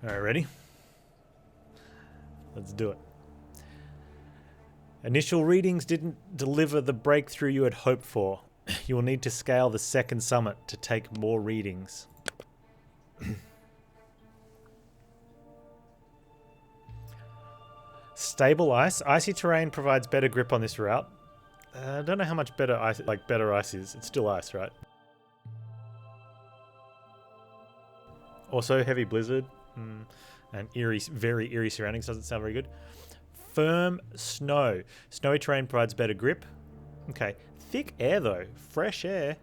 Alright, ready? Let's do it. Initial readings didn't deliver the breakthrough you had hoped for. You will need to scale the second summit to take more readings. Stable ice. Icy terrain provides better grip on this route. I don't know how much better ice, better ice is. It's still ice, right? Also, heavy blizzard and eerie, very eerie surroundings doesn't sound very good. Firm snow. Snowy terrain provides better grip. Okay. Thick air, though. Fresh air.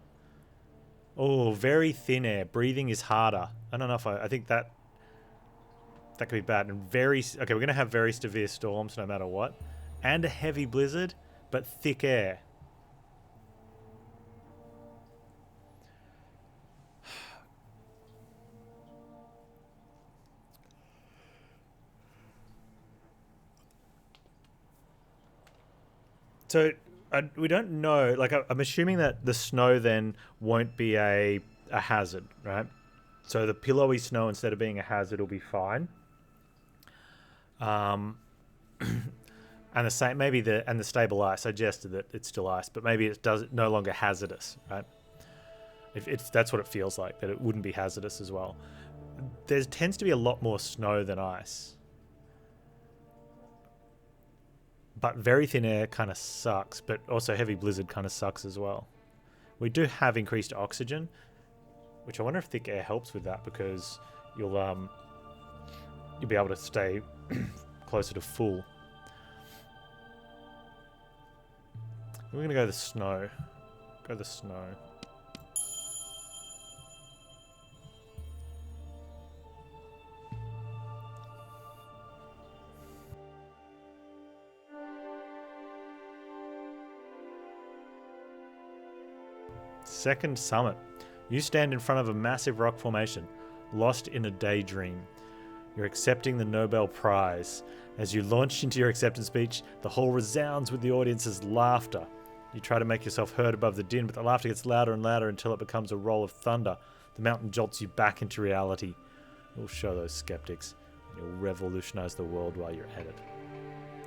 Oh, very thin air. Breathing is harder. I don't know if I think that could be bad. And very... Okay, we're going to have very severe storms no matter what. And a heavy blizzard, but thick air. So we don't know. Like, I'm assuming that the snow then won't be a hazard, right? So the pillowy snow, instead of being a hazard, will be fine. And the same, maybe the stable ice. I suggested that it's still ice, but maybe it does no longer hazardous, right? If that's what it feels like, that it wouldn't be hazardous as well. There tends to be a lot more snow than ice. But very thin air kind of sucks, but also heavy blizzard kind of sucks as well. We do have increased oxygen, which I wonder if thick air helps with that, because you'll be able to stay closer to full. We're going to go the snow. Go the snow. Second summit. You stand in front of a massive rock formation, lost in a daydream. You're accepting the Nobel Prize. As you launch into your acceptance speech, the hall resounds with the audience's laughter. You try to make yourself heard above the din, but the laughter gets louder and louder until it becomes a roll of thunder. The mountain jolts you back into reality. You'll show those skeptics. You'll revolutionize the world while you're at it.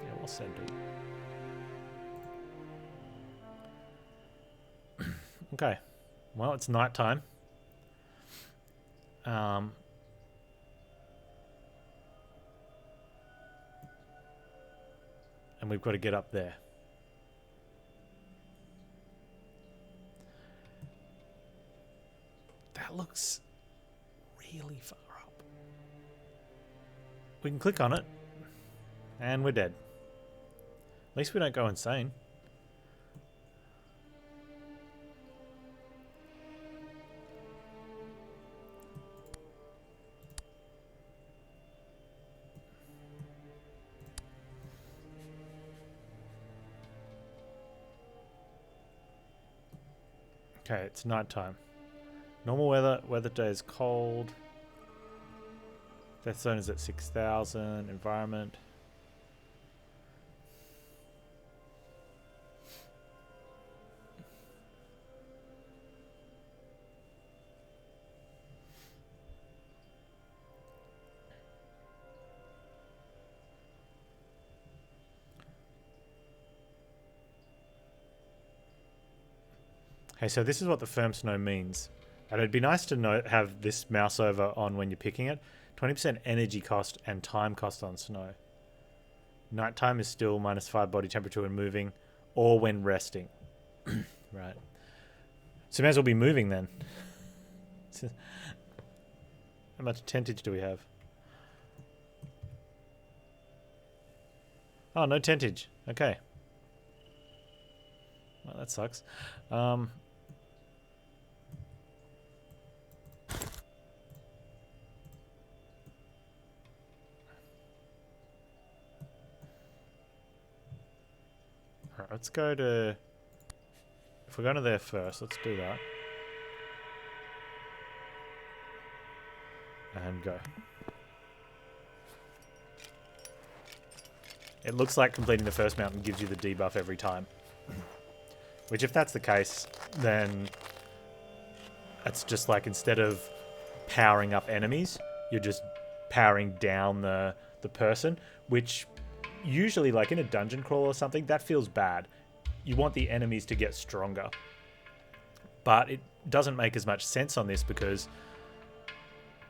Yeah, well said, dude. Okay. Well, it's nighttime. And we've got to get up there. That looks really far up. We can click on it, and we're dead. At least we don't go insane. Okay, it's nighttime. Normal weather day is cold. Death zone is at 6,000. Environment. Okay, so this is what the firm snow means. And it'd be nice to have this mouse over on when you're picking it. 20% energy cost and time cost on snow. Nighttime is still -5 body temperature when moving or when resting. Right. So we may as well be moving then. How much tentage do we have? Oh, no tentage. Okay. Well, that sucks. Alright, let's go to... If we're going to there first, let's do that. And go. It looks like completing the first mountain gives you the debuff every time. Which, if that's the case, then it's just like, instead of powering up enemies, you're just powering down the person, which usually, like in a dungeon crawl or something, that feels bad. You want the enemies to get stronger. But it doesn't make as much sense on this because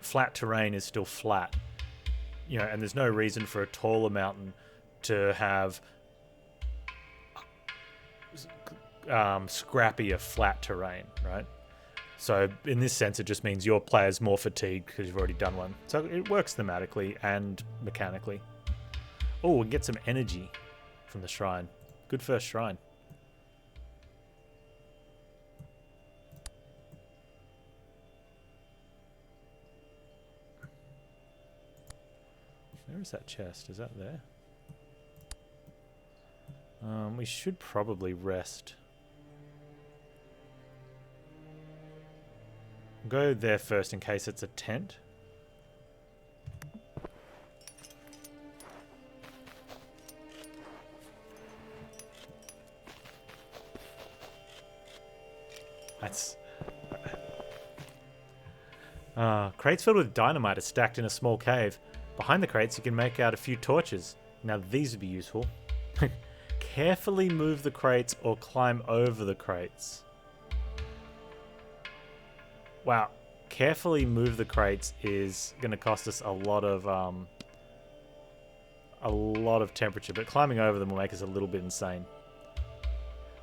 flat terrain is still flat. You know, and there's no reason for a taller mountain to have scrappier flat terrain, right? So in this sense, it just means your player's more fatigued because you've already done one. So it works thematically and mechanically. Oh, we can get some energy from the shrine. Good first shrine. Where is that chest? Is that there? We should probably rest. Go there first in case it's a tent. That's... crates filled with dynamite are stacked in a small cave. Behind the crates you can make out a few torches. Now these would be useful. Carefully move the crates or climb over the crates. Wow. Carefully move the crates is going to cost us a lot of temperature, but climbing over them will make us a little bit insane.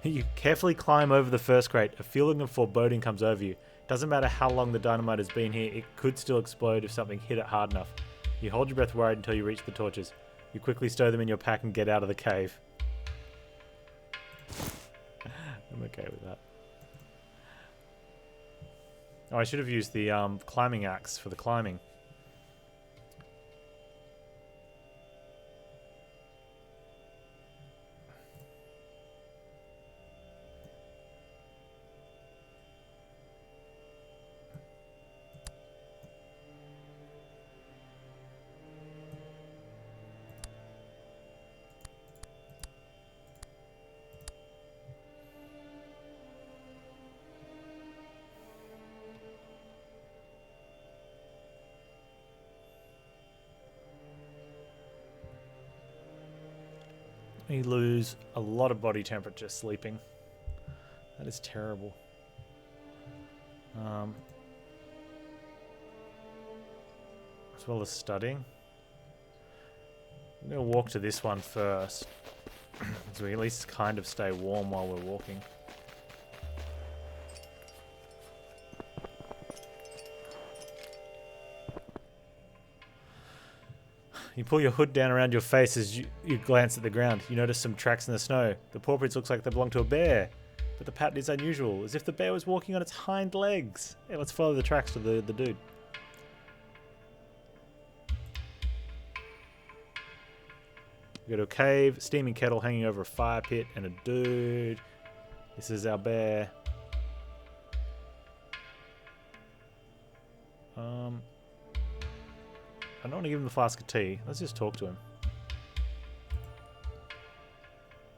You carefully climb over the first crate. A feeling of foreboding comes over you. Doesn't matter how long the dynamite has been here, it could still explode if something hit it hard enough. You hold your breath worried until you reach the torches. You quickly stow them in your pack and get out of the cave. I'm okay with that. Oh, I should have used the climbing axe for the climbing. You lose a lot of body temperature sleeping. That is terrible. As well as studying. I'm going to walk to this one first. So we at least kind of stay warm while we're walking. You pull your hood down around your face as you glance at the ground. You notice some tracks in the snow. The paw prints looks like they belong to a bear, but the pattern is unusual, as if the bear was walking on its hind legs. Yeah, let's follow the tracks to the dude. We go to a cave, steaming kettle hanging over a fire pit, and a dude. This is our bear. I don't want to give him the flask of tea. Let's just talk to him.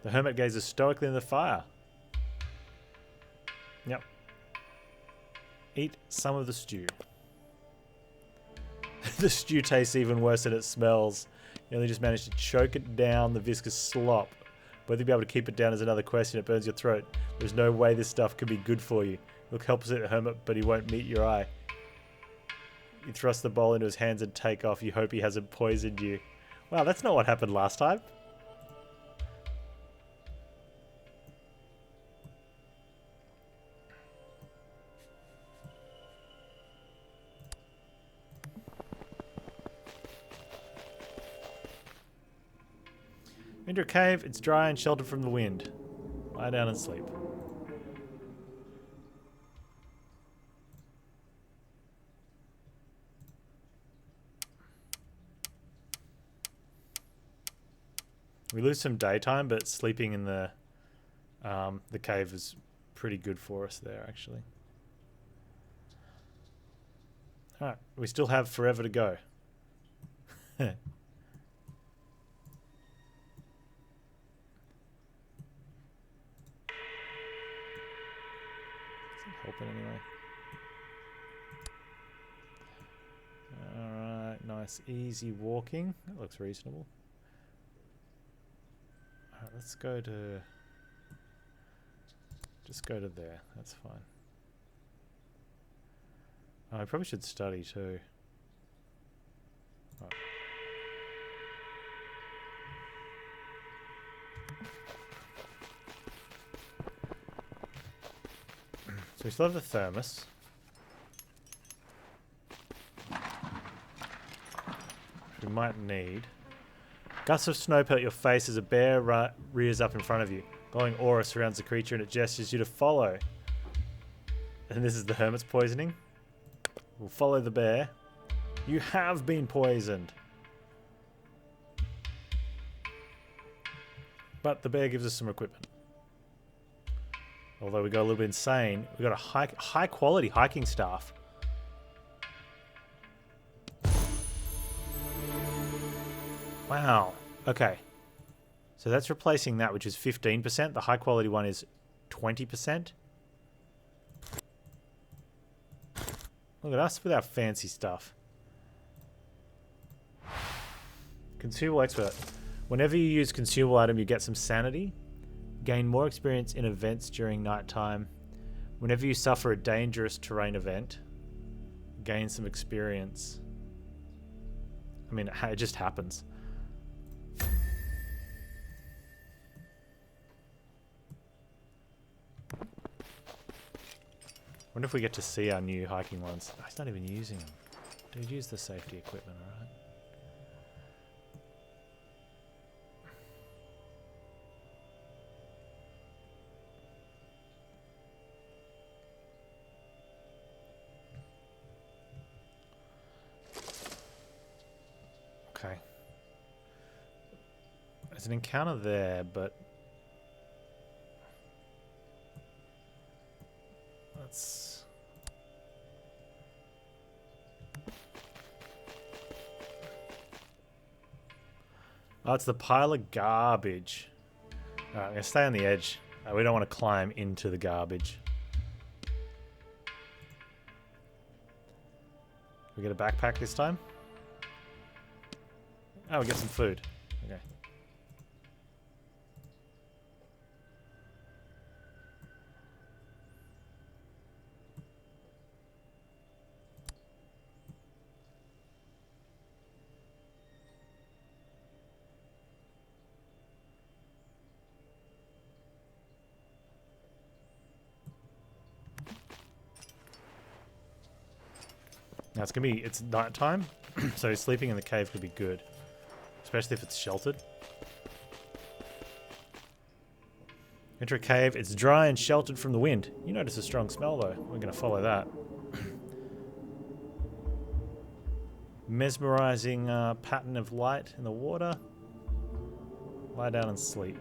The hermit gazes stoically in the fire. Yep. Eat some of the stew. The stew tastes even worse than it smells. You only just managed to choke it down, the viscous slop. Whether you'll be able to keep it down is another question. It burns your throat. There's no way this stuff could be good for you. Look helps it, hermit, but he won't meet your eye. You thrust the bowl into his hands and take off. You hope he hasn't poisoned you. Wow, that's not what happened last time. Enter a cave. It's dry and sheltered from the wind. Lie down and sleep. We lose some daytime, but sleeping in the cave is pretty good for us there, actually. Alright, we still have forever to go. Does it help in any way? Alright. Alright, nice easy walking. That looks reasonable. Alright, let's go to... Just go to there. That's fine. Oh, I probably should study too. Right. So we still have the thermos. Which we might need. Gusts of snow pelt your face as a bear rears up in front of you. Glowing aura surrounds the creature and it gestures you to follow. And this is the hermit's poisoning. We'll follow the bear. You have been poisoned. But the bear gives us some equipment. Although we got a little bit insane. We got a high quality hiking staff. Wow. Okay. So that's replacing that, which is 15%. The high quality one is 20%. Look at us with our fancy stuff. Consumable expert. Whenever you use consumable item, you get some sanity. Gain more experience in events during nighttime. Whenever you suffer a dangerous terrain event, gain some experience. I mean, it just happens. Wonder if we get to see our new hiking ones. Oh, he's not even using them. Dude, use the safety equipment, alright? Okay. There's an encounter there, but... Let's... Oh, it's the pile of garbage. Alright, I'm going to stay on the edge. We don't want to climb into the garbage. We get a backpack this time? Oh, we get some food. Okay. Now it's nighttime, so sleeping in the cave could be good. Especially if it's sheltered. Enter a cave, it's dry and sheltered from the wind. You notice a strong smell though, we're going to follow that. Mesmerizing pattern of light in the water. Lie down and sleep.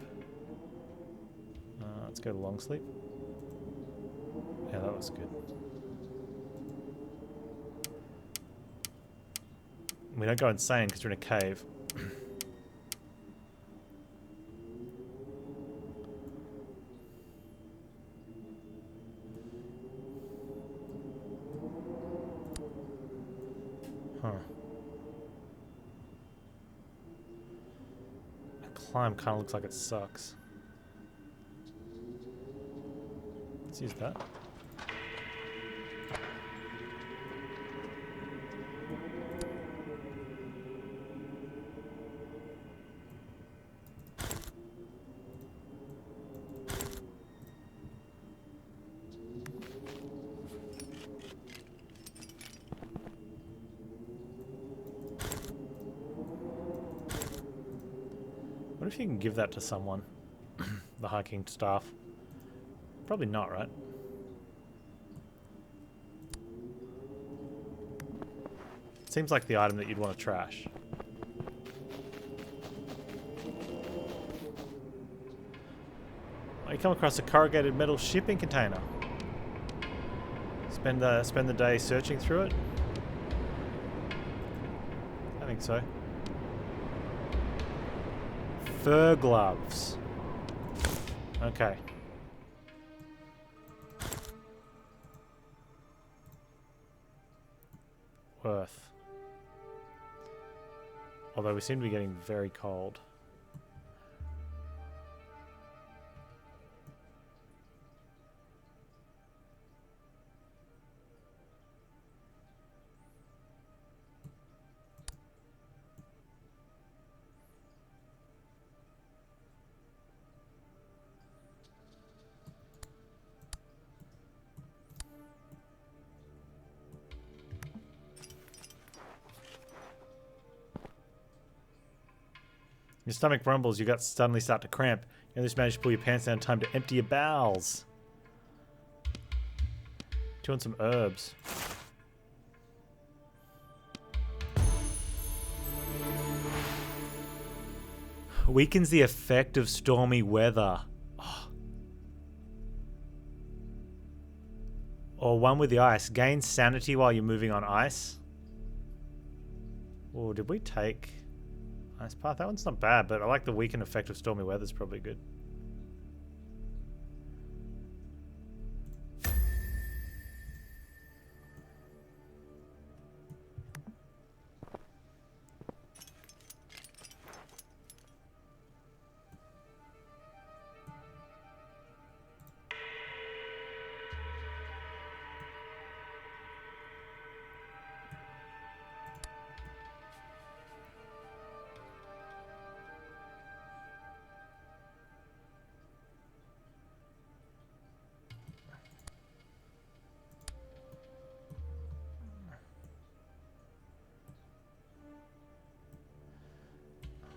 Let's go to long sleep. Yeah, that was good. We don't go insane because we're in a cave. Huh. The climb kind of looks like it sucks. Let's use that. What if you can give that to someone? The hiking staff? Probably not, right? Seems like the item that you'd want to trash. You come across a corrugated metal shipping container. Spend the day searching through it? I think so. Fur gloves. Okay. Worth. Although we seem to be getting very cold. Your stomach rumbles, your guts suddenly start to cramp. You just manage to pull your pants down in time to empty your bowels. Do you want some herbs? Weakens the effect of stormy weather. Oh. Or one with the ice. Gain sanity while you're moving on ice. Oh, did we take... Ice path? That one's not bad, but I like the weakened effect of stormy weather. Is probably good.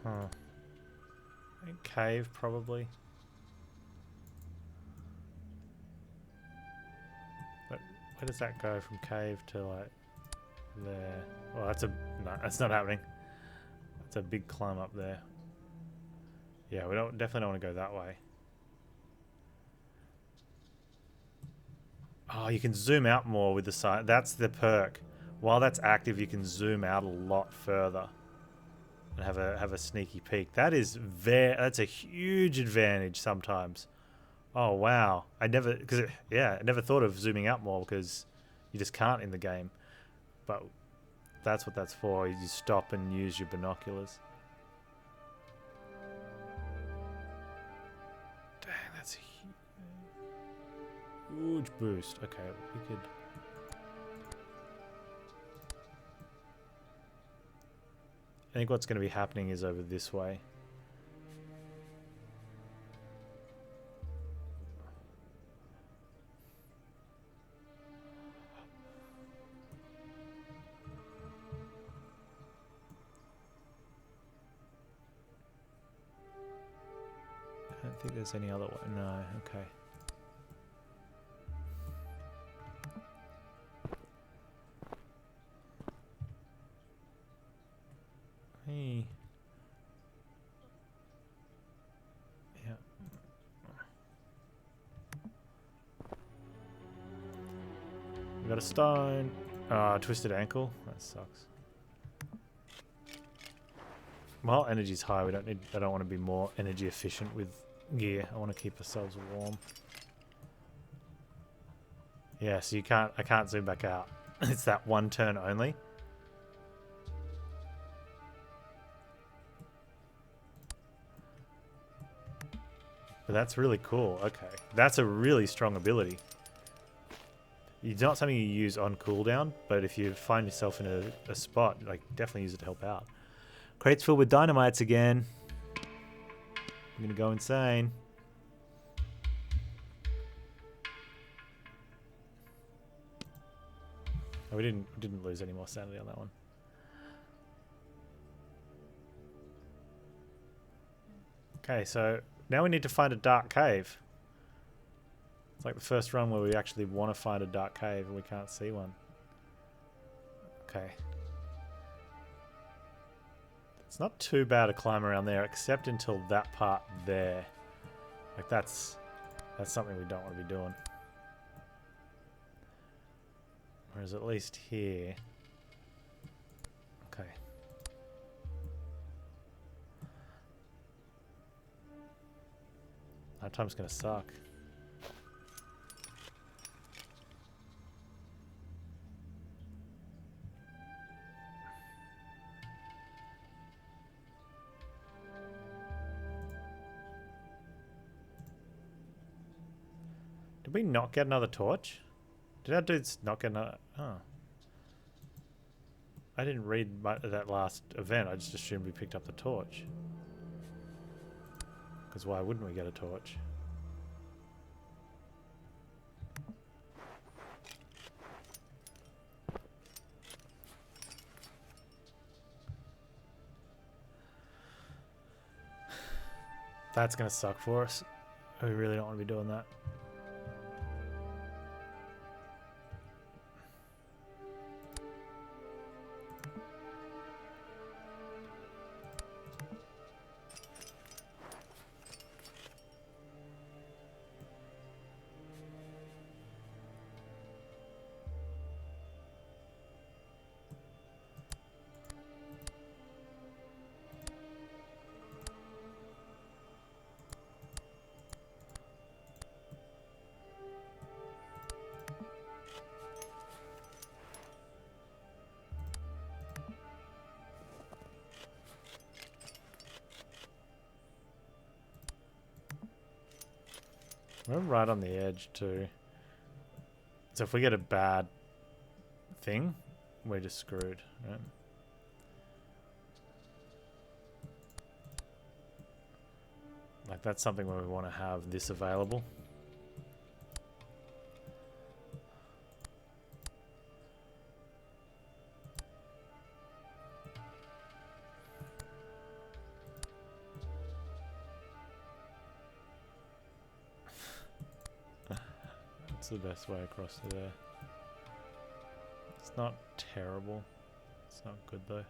Huh. Cave, probably. But where does that go from cave to like there? Well, that's a no. That's not happening. That's a big climb up there. Yeah, we definitely don't want to go that way. Oh, you can zoom out more with the side. That's the perk. While that's active, you can zoom out a lot further. And have a sneaky peek. That's a huge advantage sometimes. Oh wow. I never thought of zooming out more because you just can't in the game. But that's what that's for. You stop and use your binoculars. Dang, that's a huge boost. Okay, we could... I think what's going to be happening is over this way. I don't think there's any other way. No, okay. Hey. Yeah. We got a stone. Twisted ankle. That sucks. Well, energy's high. I don't want to be more energy efficient with gear. I want to keep ourselves warm. Yeah, so I can't zoom back out. It's that one turn only. But that's really cool. Okay. That's a really strong ability. It's not something you use on cooldown, but if you find yourself in a spot, like, definitely use it to help out. Crates filled with dynamites again. I'm gonna go insane. Oh, we didn't lose any more sanity on that one. Okay, so now we need to find a dark cave. It's like the first run where we actually want to find a dark cave and we can't see one. Okay. It's not too bad to climb around there, except until that part there. Like that's something we don't want to be doing. Whereas at least here... Okay. That time's gonna suck. Did we not get another torch? Did our dudes not get another... Oh. I didn't read that last event. I just assumed we picked up the torch. Because why wouldn't we get a torch? That's going to suck for us. We really don't want to be doing that. We're right on the edge too. So if we get a bad thing, we're just screwed, right? Like that's something where we want to have this available. The best way across to there. It's not terrible. It's not good though.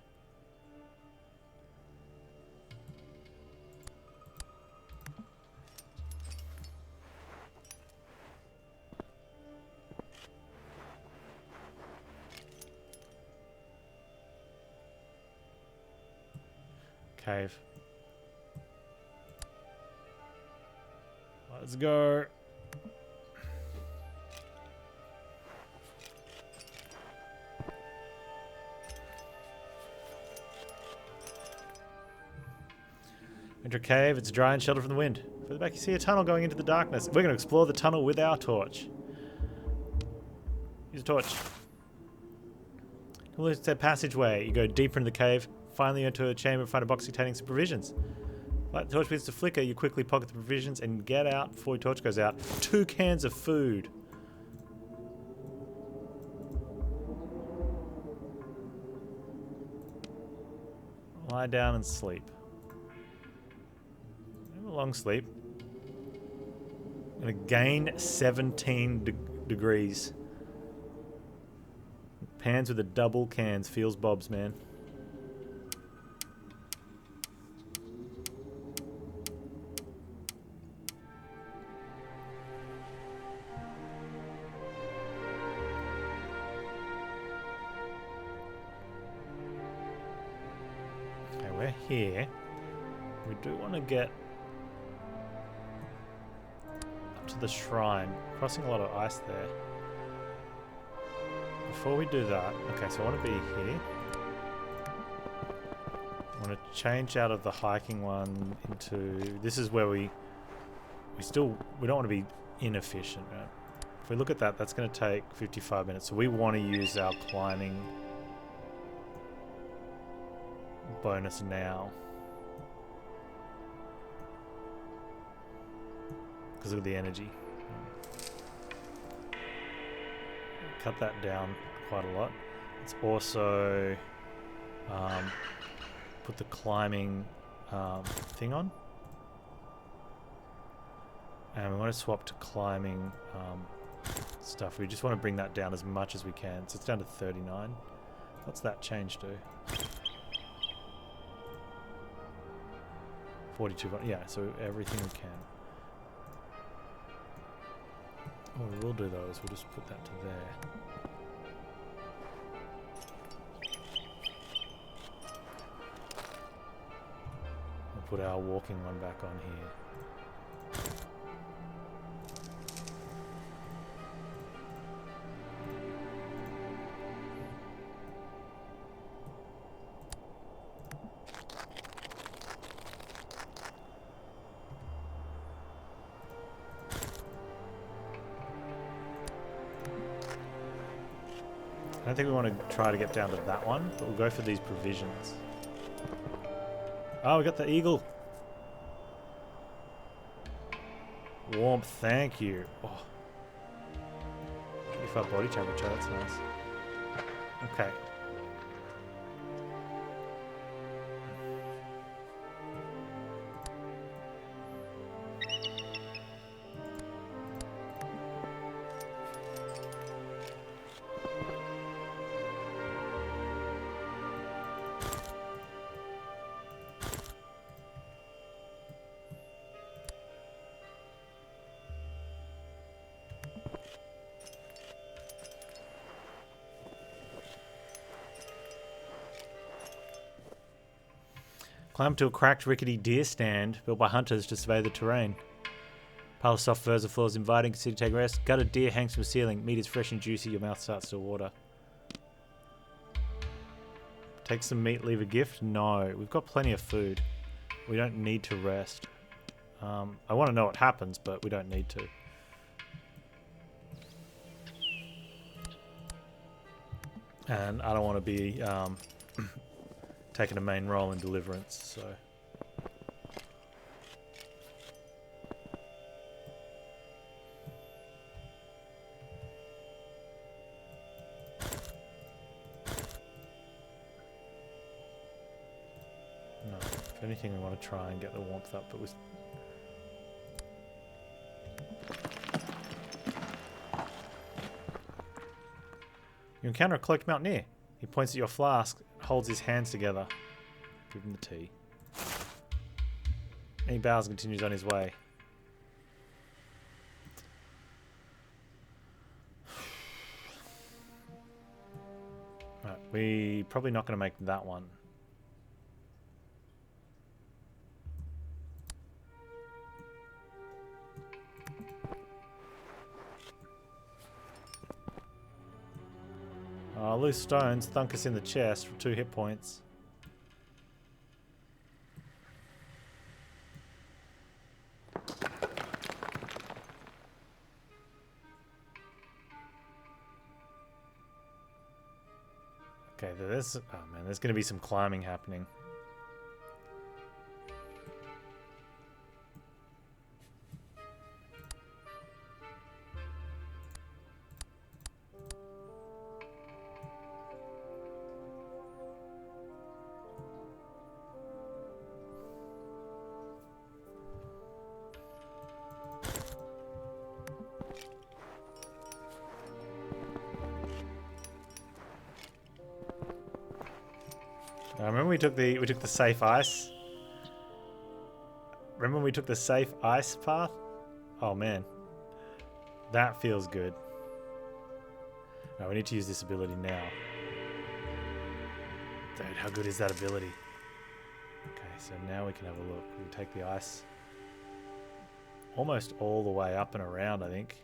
Cave. Let's go. Enter a cave, it's dry and sheltered from the wind. Further back you see a tunnel going into the darkness. We're going to explore the tunnel with our torch. Use a torch. It's a passageway. You go deeper into the cave, finally enter a chamber and find a box containing some provisions. Light the torch begins to flicker, you quickly pocket the provisions and get out before your torch goes out. 2 cans of food. Lie down and sleep. Have a long sleep. I'm gonna gain 17 degrees. Panz with the double cans. Feels bobs, man. Okay, we're here. We do want to get up to the shrine. Crossing a lot of ice there. Before we do that, okay, so I want to be here. I want to change out of the hiking one into, this is where we don't want to be inefficient, right? If we look at that, that's going to take 55 minutes. So we want to use our climbing bonus now. Because of the energy. Cut that down quite a lot. Let's also put the climbing thing on. And we want to swap to climbing stuff. We just want to bring that down as much as we can. So it's down to 39. What's that change to? 42. Yeah, so everything we can. What we will do though is we'll just put that to there. We'll put our walking one back on here. don't think we want to try to get down to that one, but we'll go for these provisions. Oh, we got the eagle. Warmth, thank you. Oh. 35 body temperature, that's nice. Okay. Climb to a cracked, rickety deer stand built by hunters to survey the terrain. Pile of soft furs or floors inviting, consider take rest. Gut a deer hangs from the ceiling. Meat is fresh and juicy, your mouth starts to water. Take some meat, leave a gift? No, we've got plenty of food. We don't need to rest. I want to know what happens, but we don't need to. And I don't want to be taking a main role in Deliverance, so... No, if anything we want to try and get the warmth up, but with... You encounter a cloaked mountaineer. He points at your flask, holds his hands together. Give him the tea. And he bows and continues on his way. Right, we probably not going to make that one. Loose stones thunk us in the chest for 2 hit points. Okay, there's there's going to be some climbing happening. Remember we took the safe ice? Remember when we took the safe ice path? Oh man. That feels good. Right, we need to use this ability now. Dude, how good is that ability? Okay, so now we can have a look. We take the ice almost all the way up and around, I think.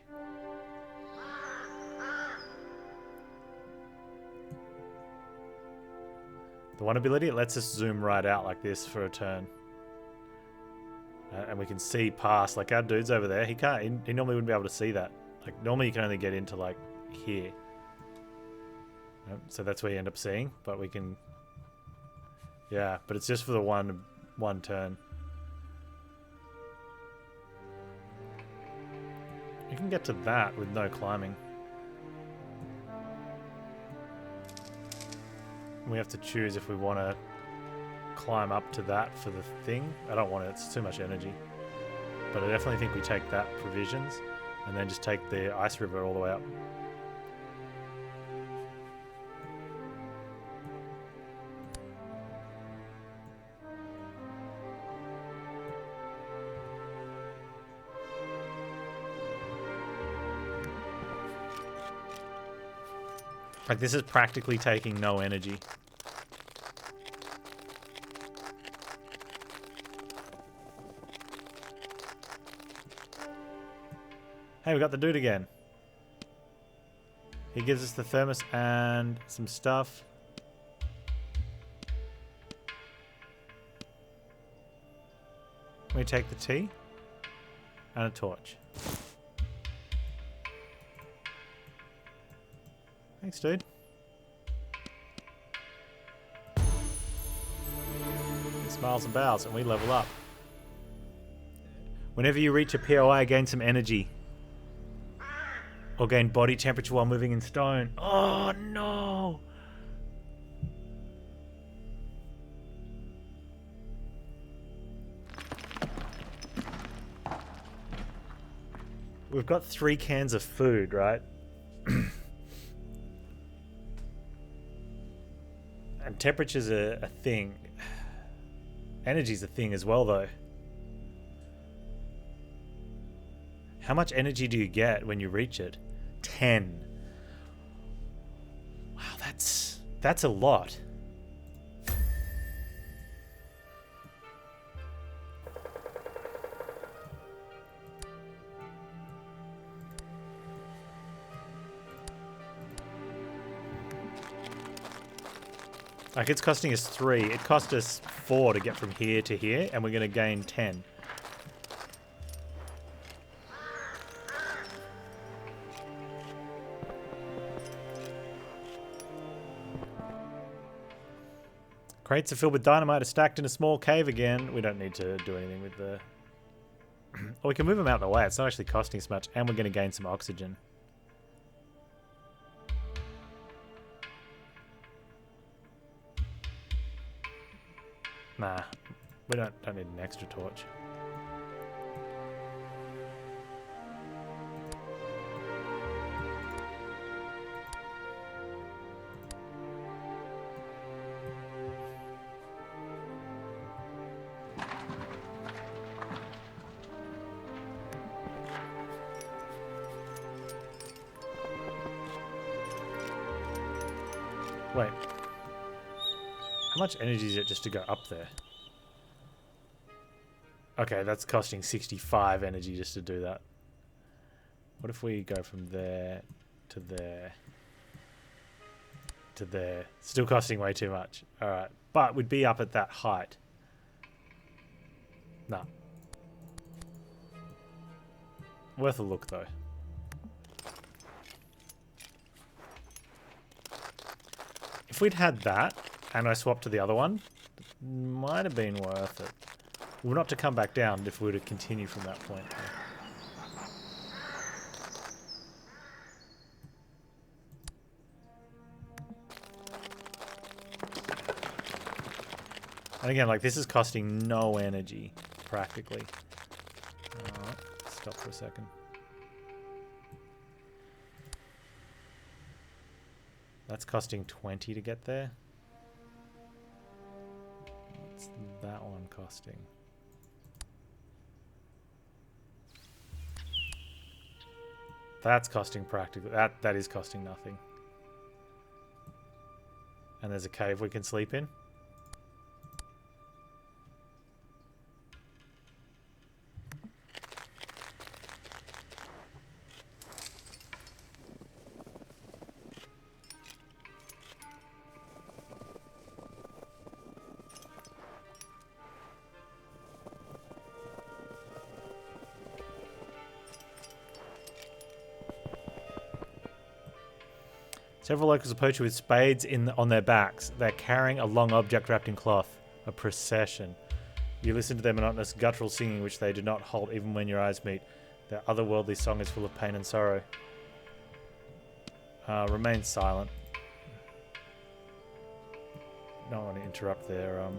The one ability, it lets us zoom right out like this for a turn. And we can see past, like our dude's over there, he normally wouldn't be able to see that. Like normally you can only get into like here. So that's where you end up seeing, but we can, yeah, but it's just for the one turn. You can get to that with no climbing. We have to choose if we want to climb up to that for the thing. I don't want it, it's too much energy. But I definitely think we take that provisions and then just take the ice river all the way up. Like this is practically taking no energy. Hey, we got the dude again. He gives us the thermos and some stuff. We take the tea and a torch. Thanks, dude. smiles and bows, and we level up. Whenever you reach a POI, gain some energy. Or gain body temperature while moving in stone. Oh no! We've got 3 cans of food, right? And temperature's a thing. Energy's a thing as well, though. How much energy do you get when you reach it? 10. Wow, that's a lot. Like, it's costing us 3. It cost us 4 to get from here to here, and we're going to gain 10. Crates are filled with dynamite are stacked in a small cave again. We don't need to do anything with the... Or we can move them out of the way. It's not actually costing us much, and we're going to gain some oxygen. Nah, we don't need an extra torch. Wait. How much energy is it just to go up there? Okay, that's costing 65 energy just to do that. What if we go from there to there to there? Still costing way too much. Alright, but we'd be up at that height. Nah. Worth a look though. If we'd had that and I swapped to the other one, it might have been worth it. Well, not to come back down if we were to continue from that point. And again, like, this is costing no energy, practically. Alright, stop for a second. That's costing 20 to get there. What's that one costing? That's costing practically... That is costing nothing. And there's a cave we can sleep in. Several locals approach you with spades on their backs. They're carrying a long object wrapped in cloth. A procession. You listen to their monotonous guttural singing, which they do not halt even when your eyes meet. Their otherworldly song is full of pain and sorrow. Remain silent. Don't want to interrupt their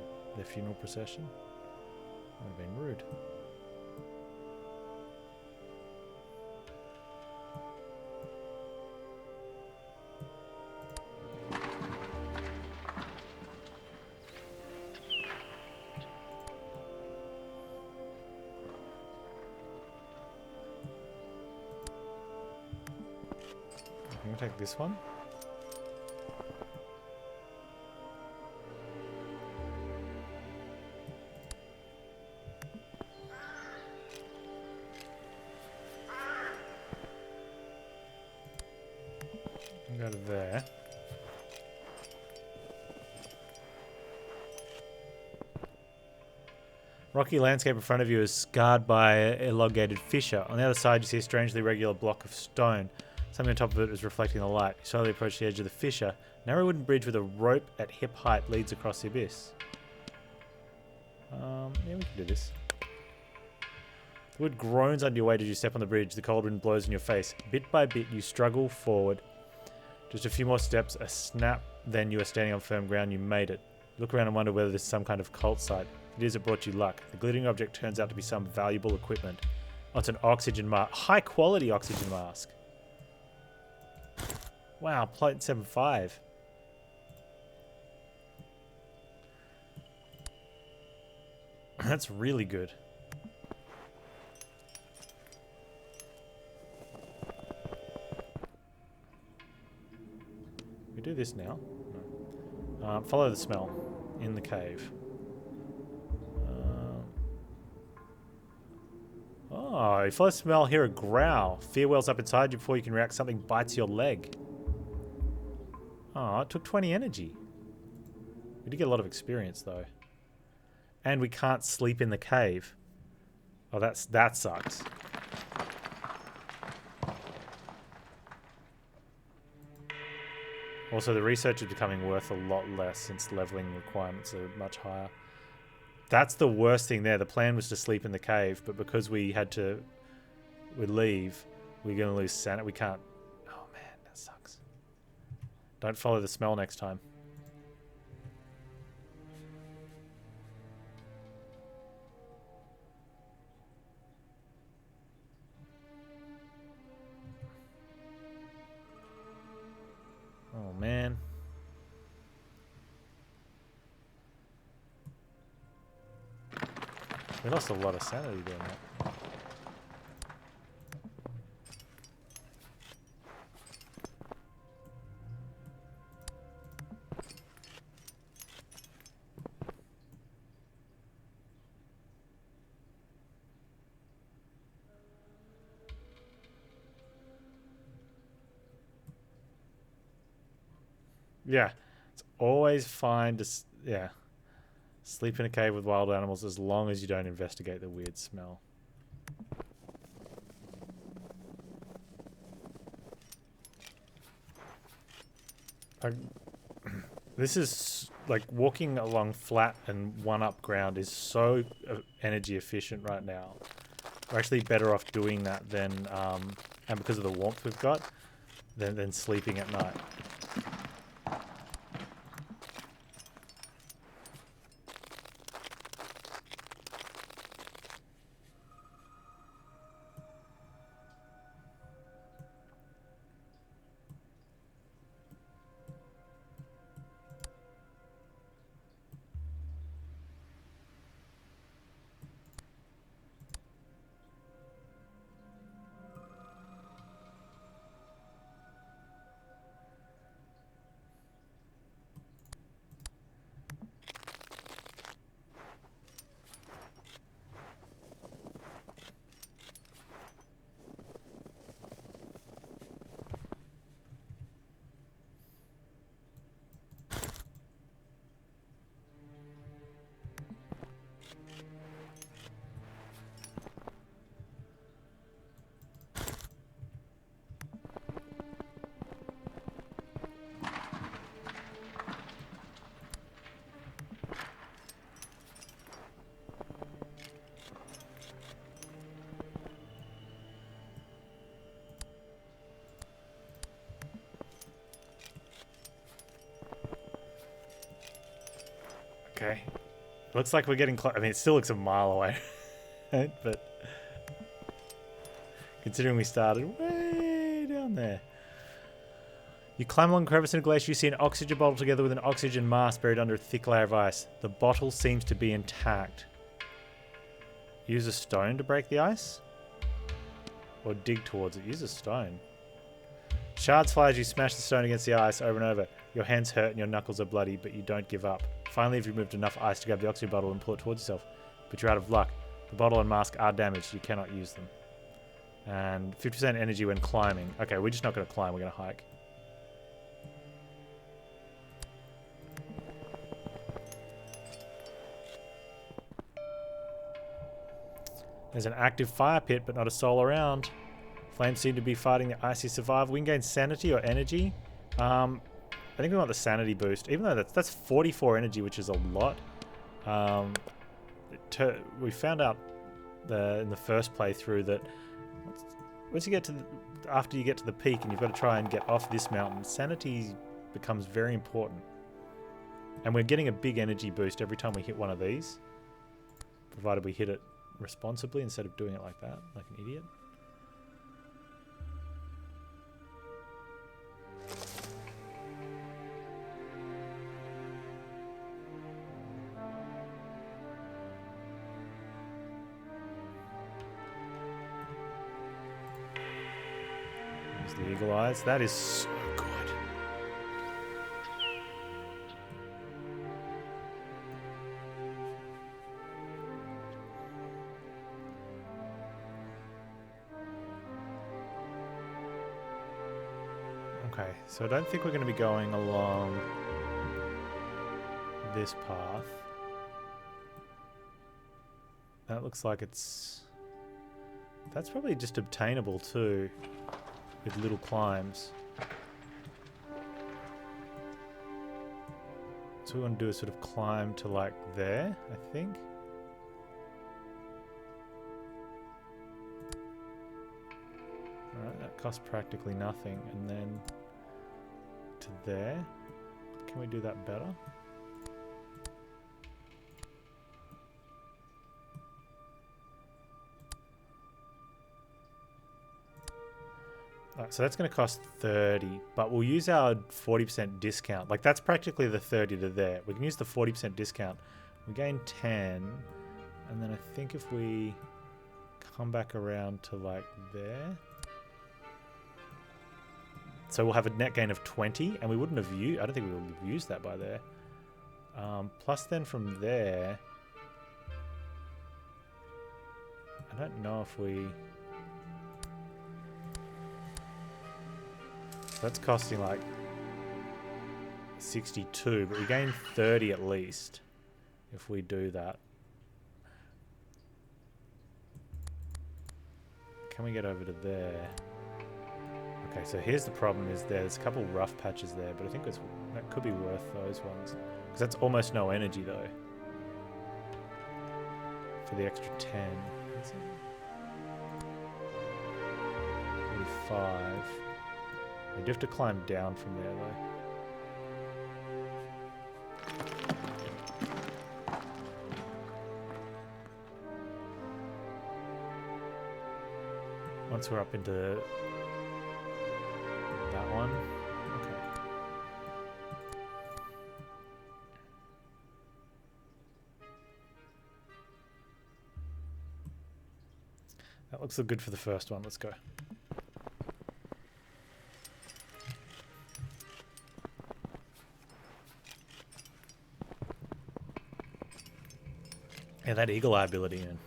funeral procession. That would have been rude. Take this one. And go to there. Rocky landscape in front of you is scarred by an elongated fissure. On the other side, you see a strangely regular block of stone. Something on top of it is reflecting the light. You slowly approach the edge of the fissure. A narrow wooden bridge with a rope at hip height leads across the abyss. Yeah, we can do this. The wood groans under your weight as you step on the bridge. The cold wind blows in your face. Bit by bit, you struggle forward. Just a few more steps, a snap, then you are standing on firm ground. You made it. Look around and wonder whether this is some kind of cult site. If it is, it brought you luck. The glittering object turns out to be some valuable equipment. Oh, it's an oxygen mask. High quality oxygen mask. Wow, plate 7.5. That's really good. We do this now. No. Follow the smell in the cave. Oh, you follow the smell, hear a growl. Fear wells up inside you before you can react. Something bites your leg. Oh, it took 20 energy. We did get a lot of experience though. And we can't sleep in the cave. Oh, that sucks. Also, the research is becoming worth a lot less since leveling requirements are much higher. That's the worst thing there. The plan was to sleep in the cave, but because we leave, we're going to lose sanity. We can't. Oh man, that sucks. Don't follow the smell next time. Oh man. We lost a lot of sanity doing that. Yeah, it's always fine to, yeah, sleep in a cave with wild animals as long as you don't investigate the weird smell. This is, like, walking along flat and one-up ground is so energy efficient right now. We're actually better off doing that than, and because of the warmth we've got, than sleeping at night. Okay. Looks like we're getting close. I mean, it still looks a mile away. Right? But considering we started way down there. You climb along a crevice in a glacier. You see an oxygen bottle together with an oxygen mask buried under a thick layer of ice. The bottle seems to be intact. Use a stone to break the ice? Or dig towards it. Use a stone. Shards fly as you smash the stone against the ice over and over. Your hands hurt and your knuckles are bloody, but you don't give up. Finally, you've removed enough ice to grab the oxygen bottle and pull it towards yourself. But you're out of luck. The bottle and mask are damaged. You cannot use them. And 50% energy when climbing. Okay, we're just not going to climb. We're going to hike. There's an active fire pit, but not a soul around. Flames seem to be fighting the icy survival. We can gain sanity or energy. I think we want the sanity boost, even though that's 44 energy, which is a lot. we found out in the first playthrough that once you get to after you get to the peak and you've got to try and get off this mountain, sanity becomes very important. And we're getting a big energy boost every time we hit one of these, provided we hit it responsibly instead of doing it like that, like an idiot. There's the eagle eyes. That is so good. Okay, so I don't think we're going to be going along this path. That looks like it's... That's probably just obtainable too, with little climbs. So we want to do a sort of climb to like there, I think. Alright, that costs practically nothing. And then to there. Can we do that better? Alright, so that's going to cost 30, but we'll use our 40% discount. Like, that's practically the 30 to there. We can use the 40% discount. We gain 10, and then I think if we come back around to, like, there... So we'll have a net gain of 20, and we wouldn't have used... I don't think we would have used that by there. Plus then from there... I don't know if we... That's costing like 62, but we gain 30 at least if we do that. Can we get over to there? Okay, so here's the problem is there's a couple rough patches there, but I think that could be worth those ones. Because that's almost no energy though. For the extra 10. Is it? 45. We do have to climb down from there though. Once we're up into that one. Okay. That looks good for the first one. Let's go. Yeah, that eagle eye ability in.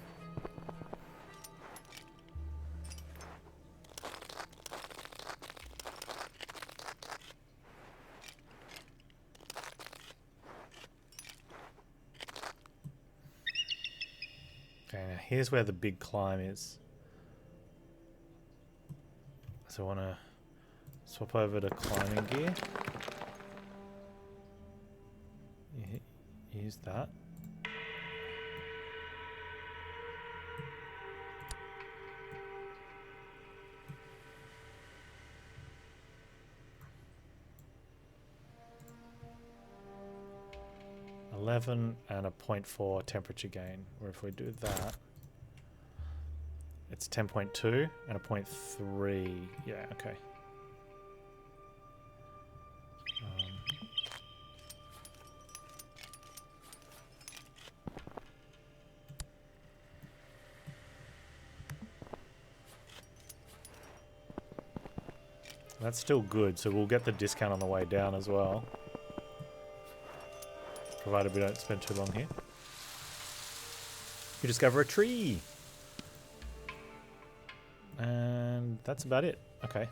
Okay, now here's where the big climb is. So I want to swap over to climbing gear. Use that. And a 0.4 temperature gain, where if we do that, it's 10.2 and a 0.3. Yeah, okay. That's still good, so we'll get the discount on the way down as well. Provided we don't spend too long here. You discover a tree. And that's about it. Okay.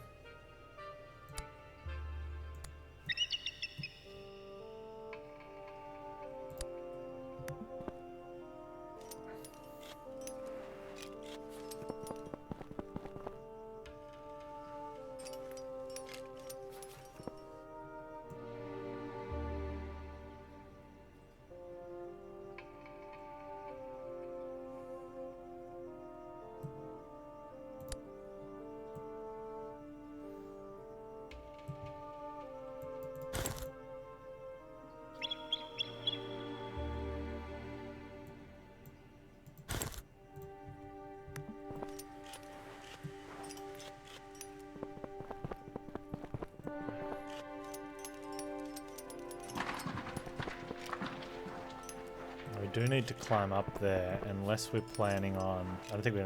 do need to climb up there unless we're planning on... I don't think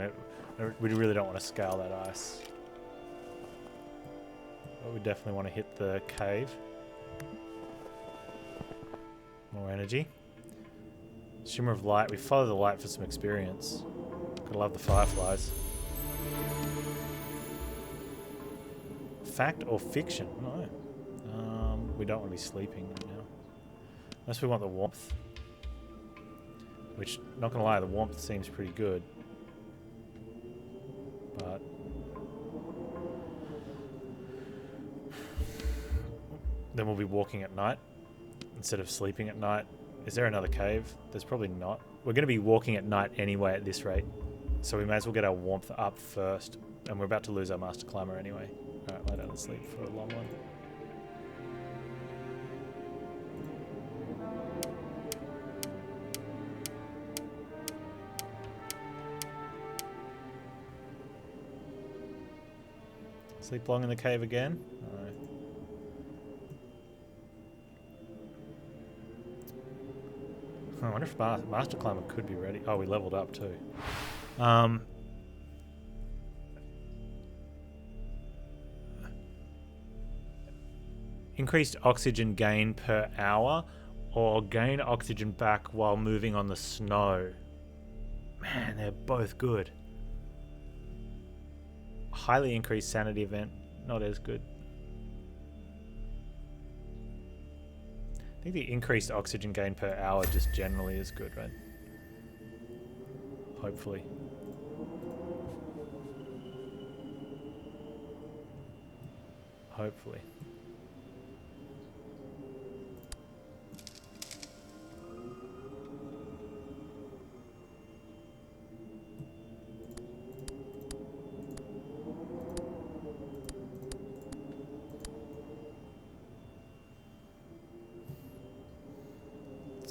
we really don't want to scale that ice. But we definitely want to hit the cave. More energy. Shimmer of light. We follow the light for some experience. Gotta love the fireflies. Fact or fiction? No. We don't want to be sleeping right now. Unless we want the warmth. Which, not gonna lie, the warmth seems pretty good. But... then we'll be walking at night instead of sleeping at night. Is there another cave? There's probably not. We're going to be walking at night anyway at this rate. So we may as well get our warmth up first. And we're about to lose our master climber anyway. Alright, lie down and sleep for a long one. Sleep long in the cave again? Alright. I wonder if Master Climber could be ready. Oh, we leveled up too. Increased oxygen gain per hour or gain oxygen back while moving on the snow. Man, they're both good. Highly increased sanity event, not as good. I think the increased oxygen gain per hour just generally is good, right? Hopefully. Hopefully.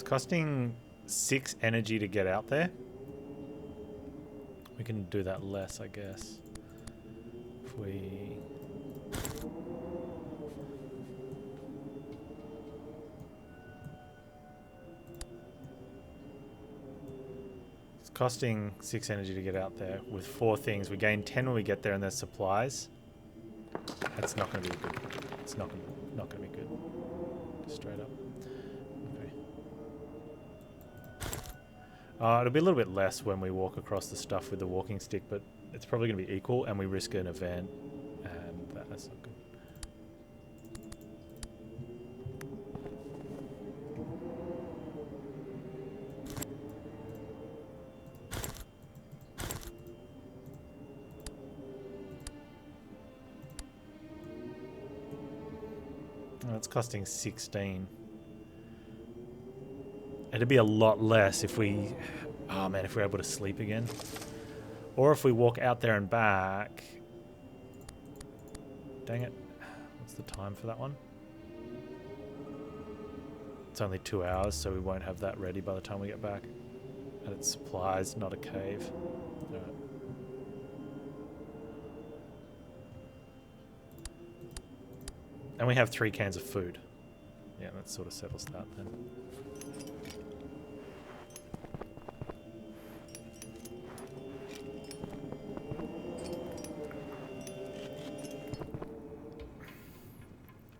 Costing 6 energy to get out there. We can do that less, I guess. If we... It's costing 6 energy to get out there with 4 things. We gain 10 when we get there and there's supplies. That's not going to be good. It's not going to be good. Just straight up. It'll be a little bit less when we walk across the stuff with the walking stick, but it's probably going to be equal, and we risk an event, and that's not good. It's costing 16. It'd be a lot less if we... Oh man, if we're able to sleep again. Or if we walk out there and back. Dang it. What's the time for that one? It's only 2 hours, so we won't have that ready by the time we get back. And it's supplies, not a cave. Alright. And we have 3 cans of food. Yeah, that sort of settles that then.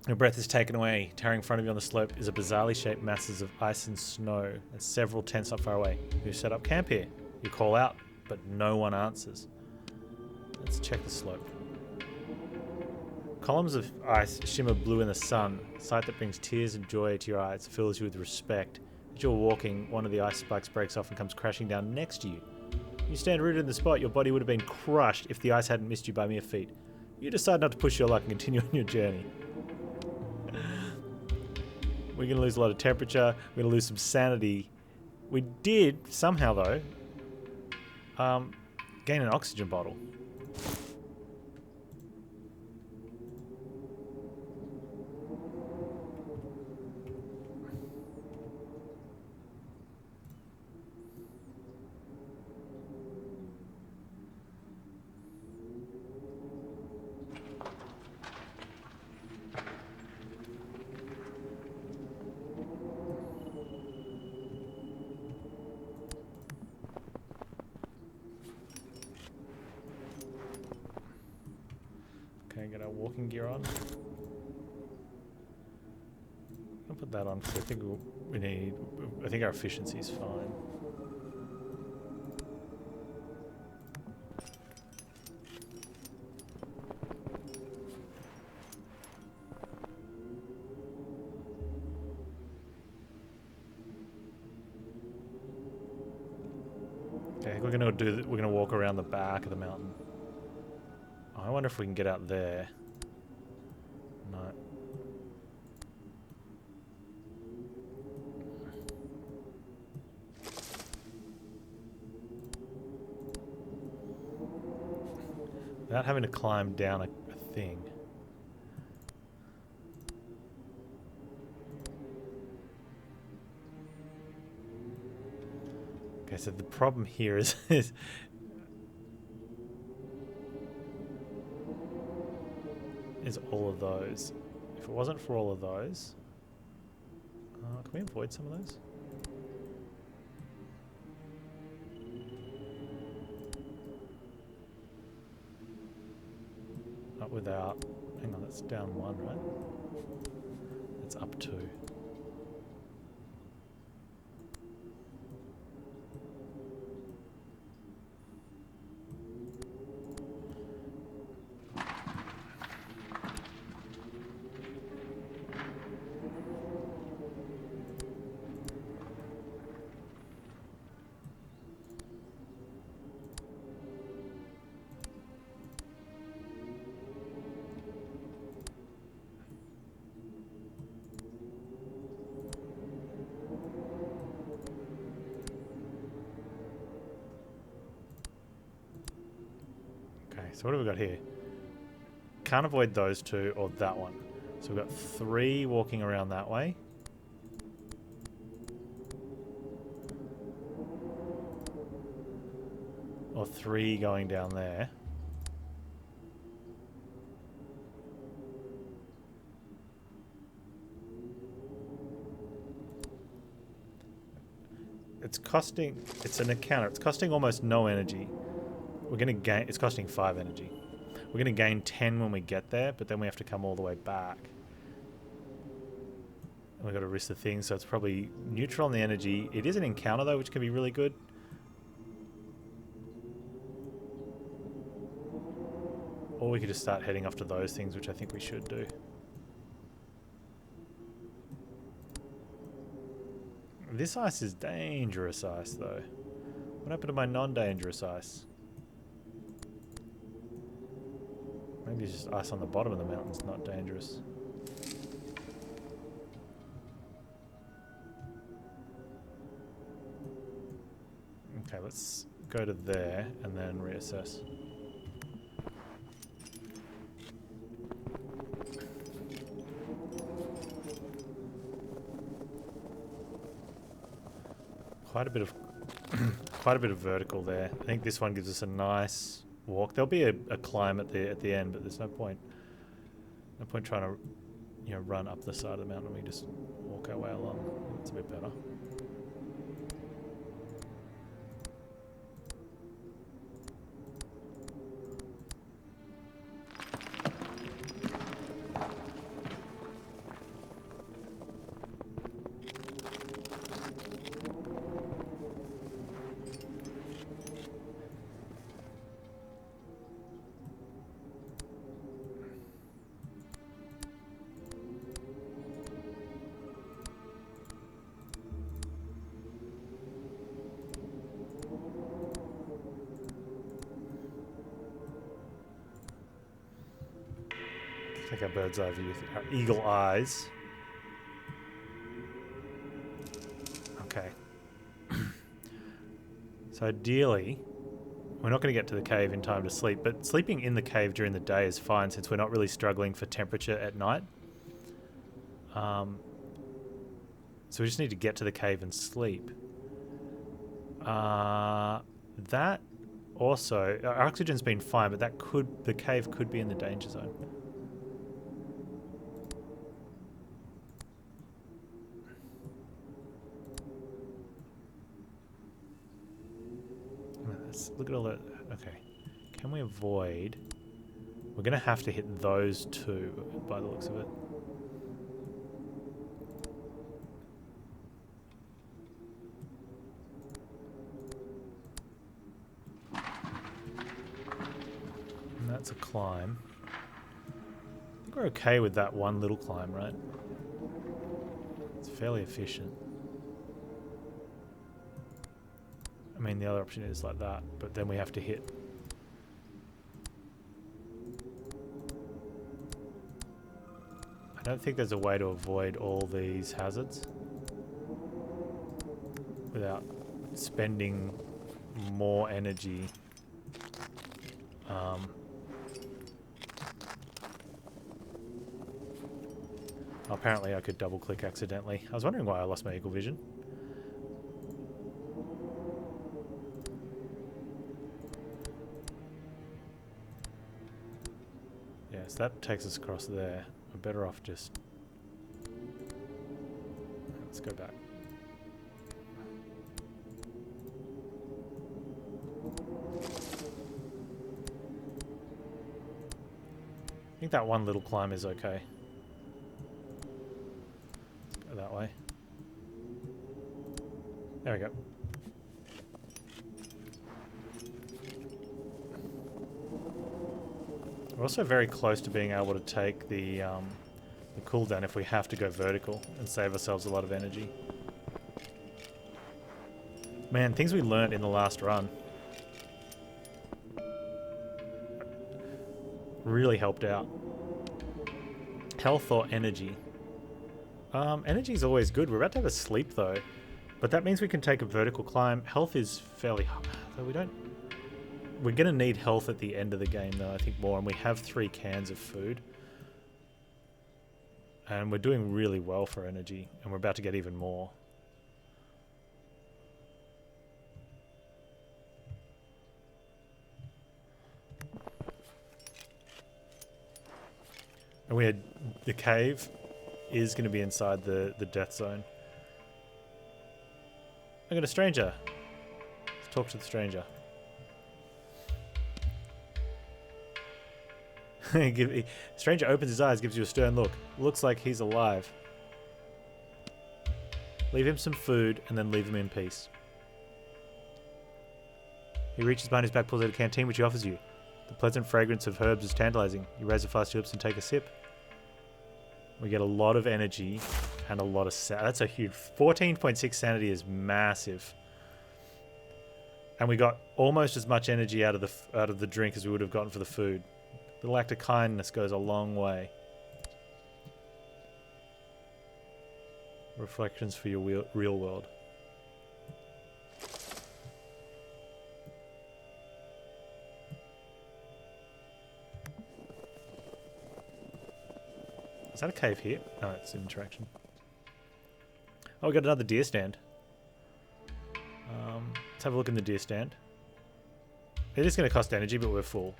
Your breath is taken away. Towering in front of you on the slope is a bizarrely shaped masses of ice and snow and several tents not far away. You set up camp here. You call out, but no one answers. Let's check the slope. Columns of ice shimmer blue in the sun, a sight that brings tears of joy to your eyes, fills you with respect. As you're walking, one of the ice spikes breaks off and comes crashing down next to you. You stand rooted in the spot. Your body would have been crushed if the ice hadn't missed you by mere feet. You decide not to push your luck and continue on your journey. We're going to lose a lot of temperature. We're going to lose some sanity. We did, somehow though, gain an oxygen bottle. walking gear on. I'll put that on because I think we need. I think our efficiency is fine. Okay, we're gonna do. We're gonna walk around the back of the mountain. Oh, I wonder if we can get out there. No. Without having to climb down a thing. Okay, so the problem here is all of those. If it wasn't for all of those, can we avoid some of those? Not without. Hang on, that's down 1, right? It's up 2. So what have we got here? Can't avoid those two or that one. So we've got 3 walking around that way. Or 3 going down there. It's costing, it's an encounter. It's costing almost no energy. We're going to gain, it's costing 5 energy. We're going to gain 10 when we get there, but then we have to come all the way back. And we've got to risk the thing, so it's probably neutral on the energy. It is an encounter though, which can be really good. Or we could just start heading off to those things, which I think we should do. This ice is dangerous ice though. What happened to my non-dangerous ice? Maybe it's just ice on the bottom of the mountain's not dangerous. Okay, let's go to there and then reassess. Quite a bit of vertical there. I think this one gives us a nice walk. There'll be a climb at the end, but there's no point. No point trying to, you know, run up the side of the mountain. We just walk our way along. It's a bit better. Take our bird's eye view with our eagle eyes. Okay. So ideally, we're not going to get to the cave in time to sleep, but sleeping in the cave during the day is fine since we're not really struggling for temperature at night. So we just need to get to the cave and sleep. That also, our oxygen's been fine, but the cave could be in the danger zone. Look at all that. Okay. Can we avoid? We're going to have to hit those two by the looks of it. And that's a climb. I think we're okay with that one little climb, right? It's fairly efficient. I mean, the other option is like that, but then we have to hit. I don't think there's a way to avoid all these hazards without spending more energy. Apparently I could double click accidentally. I was wondering why I lost my eagle vision. Yes, that takes us across there. We're better off just... Let's go back. I think that one little climb is okay. Let's go that way. There we go. We're also very close to being able to take the cooldown if we have to go vertical and save ourselves a lot of energy. Man, things we learnt in the last run really helped out. Health or energy? Energy is always good. We're about to have a sleep though, but that means we can take a vertical climb. Health is fairly high, though we don't... We're going to need health at the end of the game though, I think more, and we have 3 cans of food. And we're doing really well for energy, and we're about to get even more. And we had... The cave is going to be inside the death zone. I got a stranger. Let's talk to the stranger. Stranger opens his eyes, gives you a stern look. Looks like he's alive. Leave him some food and then leave him in peace. He reaches behind his back, pulls out a canteen which he offers you. The pleasant fragrance of herbs is tantalizing. You raise a flask to your lips and take a sip. We get a lot of energy and a lot of that's a huge 14.6 sanity is massive. And we got almost as much energy out of the drink as we would have gotten for the food. A little act of kindness goes a long way. Reflections for your real world. Is that a cave here? No, it's an interaction. Oh, we got another deer stand. Let's have a look in the deer stand. It is going to cost energy, but we're full.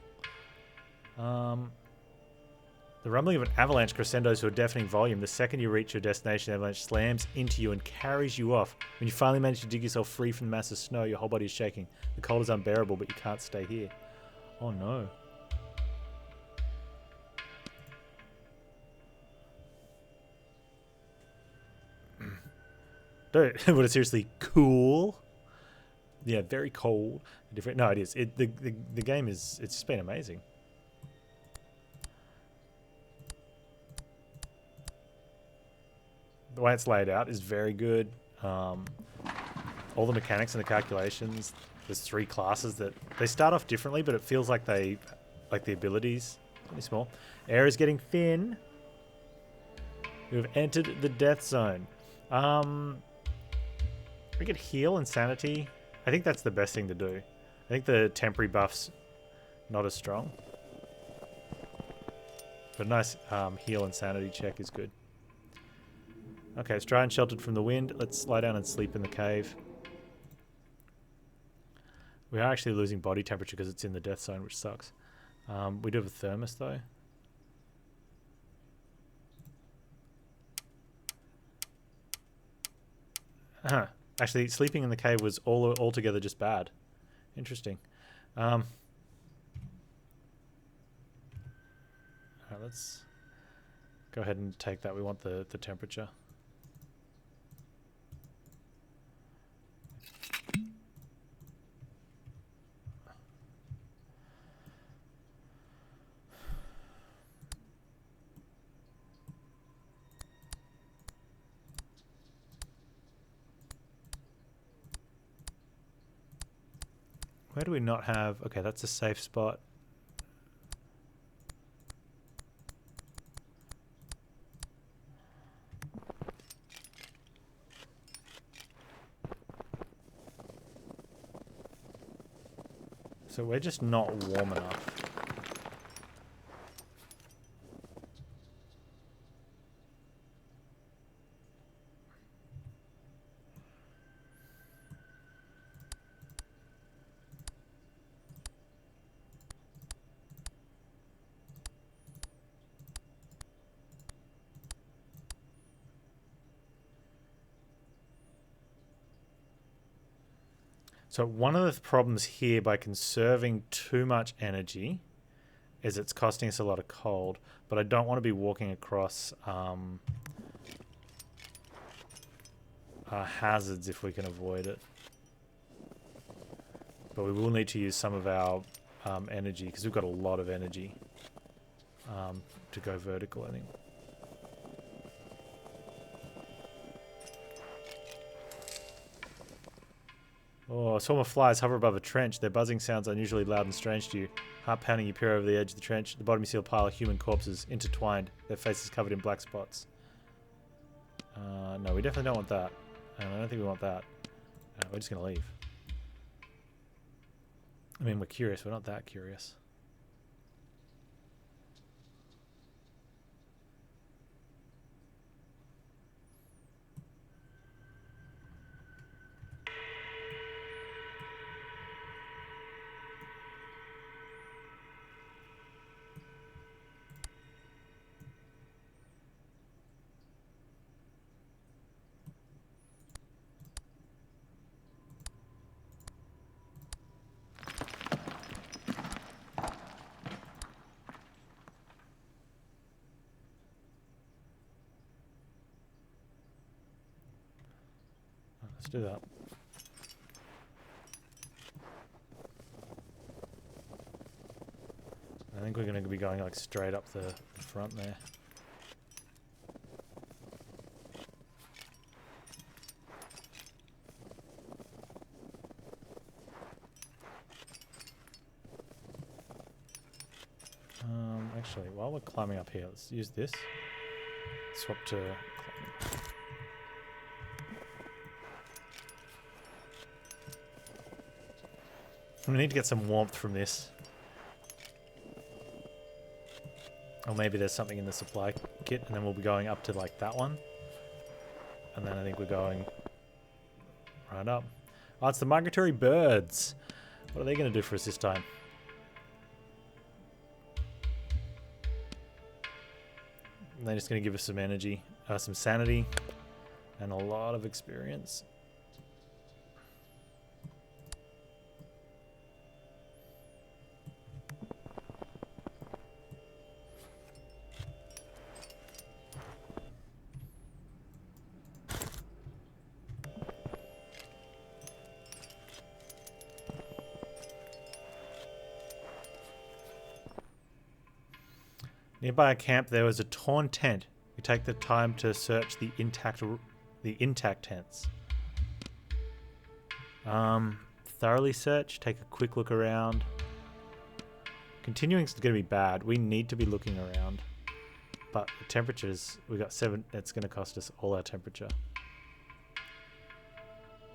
The rumbling of an avalanche crescendos to a deafening volume. The second you reach your destination, the avalanche slams into you and carries you off. When you finally manage to dig yourself free from the mass of snow, your whole body is shaking. The cold is unbearable, but you can't stay here. Oh no. Dude, but it's seriously cool. Yeah, very cold. Different. No, it is. The game is. It's just been amazing. The way it's laid out is very good. All the mechanics and the calculations. There's 3 classes that they start off differently, but it feels like the abilities. Really small. Air is getting thin. We've entered the death zone. We could heal insanity. I think that's the best thing to do. I think the temporary buff's not as strong. But a nice heal insanity check is good. Okay, it's dry and sheltered from the wind. Let's lie down and sleep in the cave. We are actually losing body temperature because it's in the death zone, which sucks. We do have a thermos though. Huh. Actually, sleeping in the cave was altogether just bad. Interesting. Alright, let's go ahead and take that. We want the temperature. Where do we not have... Okay, that's a safe spot. So we're just not warm enough. So one of the problems here by conserving too much energy is it's costing us a lot of cold, but I don't want to be walking across hazards if we can avoid it. But we will need to use some of our energy because we've got a lot of energy to go vertical, I think. Oh, a swarm of flies hover above a trench. Their buzzing sounds unusually loud and strange to you. Heart pounding, you peer over the edge of the trench. At the bottom you see a pile of human corpses, intertwined, their faces covered in black spots. No, we definitely don't want that. I don't think we want that. We're just going to leave. I mean, we're curious. We're not that curious. Let's do that. I think we're going to be going like straight up the front there. Actually, while we're climbing up here, let's use this. Swap to climbing. We need to get some warmth from this. Or maybe there's something in the supply kit, and then we'll be going up to like that one. And then I think we're going right up. Oh, it's the migratory birds. What are they going to do for us this time? They're just going to give us some energy, some sanity, and a lot of experience. Nearby a camp, there was a torn tent. We take the time to search the intact tents. Thoroughly search. Take a quick look around. Continuing is going to be bad. We need to be looking around. But the temperatures, we got 7. It's going to cost us all our temperature.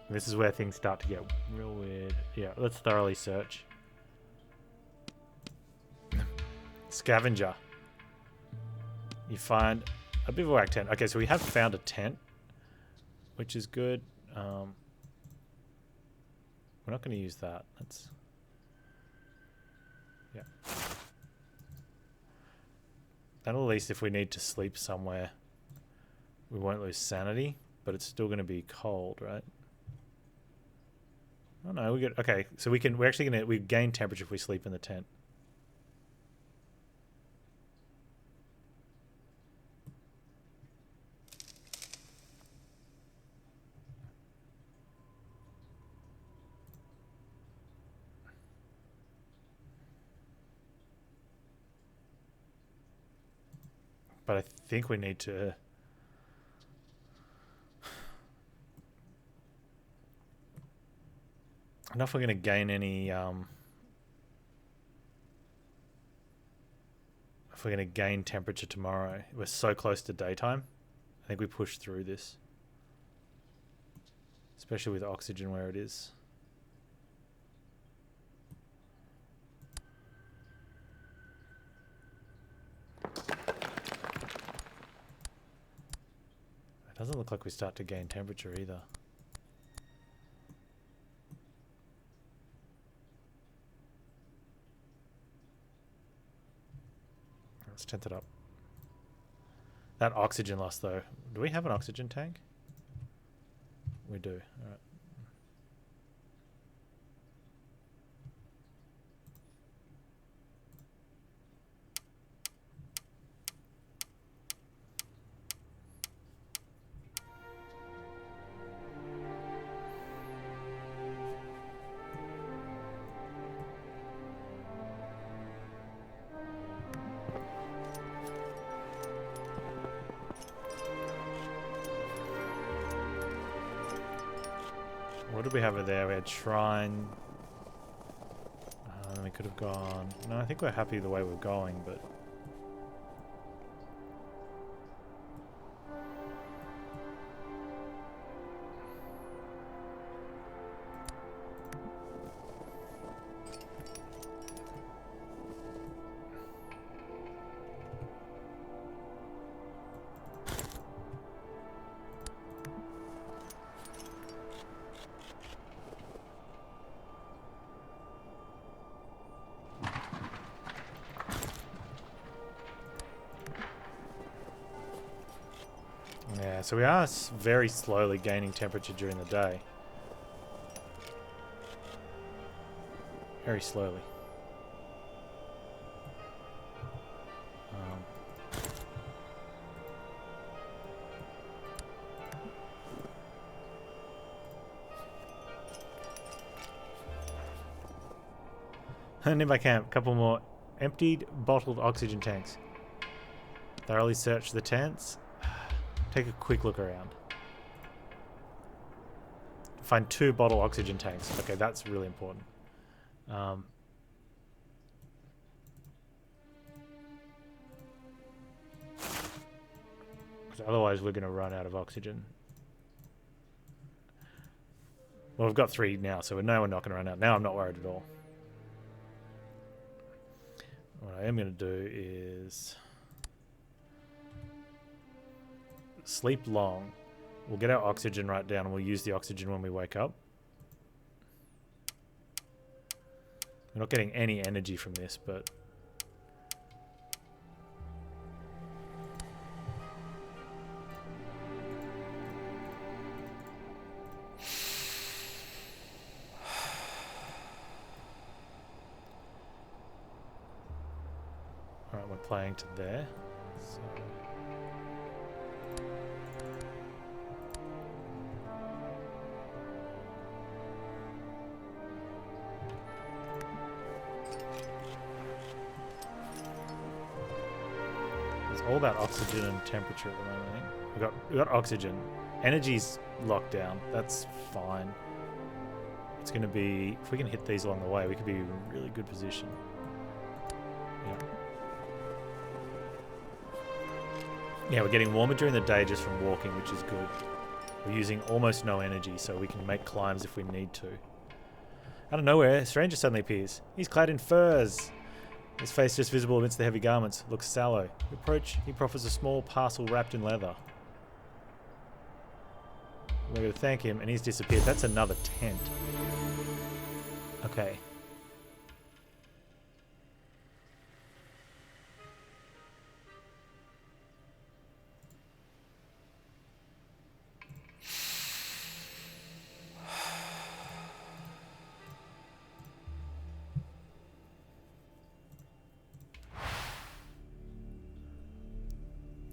This is where things start to get real weird. Yeah, let's thoroughly search. Scavenger. You find a bivouac tent. Okay, so we have found a tent, which is good. We're not going to use that. That's... Yeah. And at least if we need to sleep somewhere, we won't lose sanity, but it's still going to be cold, right? Oh no, we get... Okay, so we're actually going to... We gain temperature if we sleep in the tent. But I think we need to... I don't know if we're going to gain any... if we're going to gain temperature tomorrow. We're so close to daytime. I think we push through this. Especially with oxygen where it is. It doesn't look like we start to gain temperature either. Let's tent it up. That oxygen loss though. Do we have an oxygen tank? We do. All right. What did we have over there? We had shrine. We could have gone... No, I think we're happy the way we're going, but... Yeah, so we are very slowly gaining temperature during the day. Very slowly. Nearby camp, couple more emptied bottled oxygen tanks. Thoroughly search the tents. Take a quick look around. Find 2 bottle oxygen tanks. Okay, that's really important. Otherwise we're going to run out of oxygen. Well, we've got 3 now, so we know we're not going to run out. Now I'm not worried at all. What I am going to do is... sleep long. We'll get our oxygen right down and we'll use the oxygen when we wake up. We're not getting any energy from this, but... Alright, we're playing to there. So... all about oxygen and temperature at the moment. I think. We got oxygen. Energy's locked down. That's fine. It's going to be... If we can hit these along the way, we could be in a really good position. Yeah, we're getting warmer during the day just from walking, which is good. We're using almost no energy, so we can make climbs if we need to. Out of nowhere, a stranger suddenly appears. He's clad in furs. His face just visible amidst the heavy garments. Looks sallow. We approach. He proffers a small parcel wrapped in leather. We're going to thank him, and he's disappeared. That's another tent. Okay.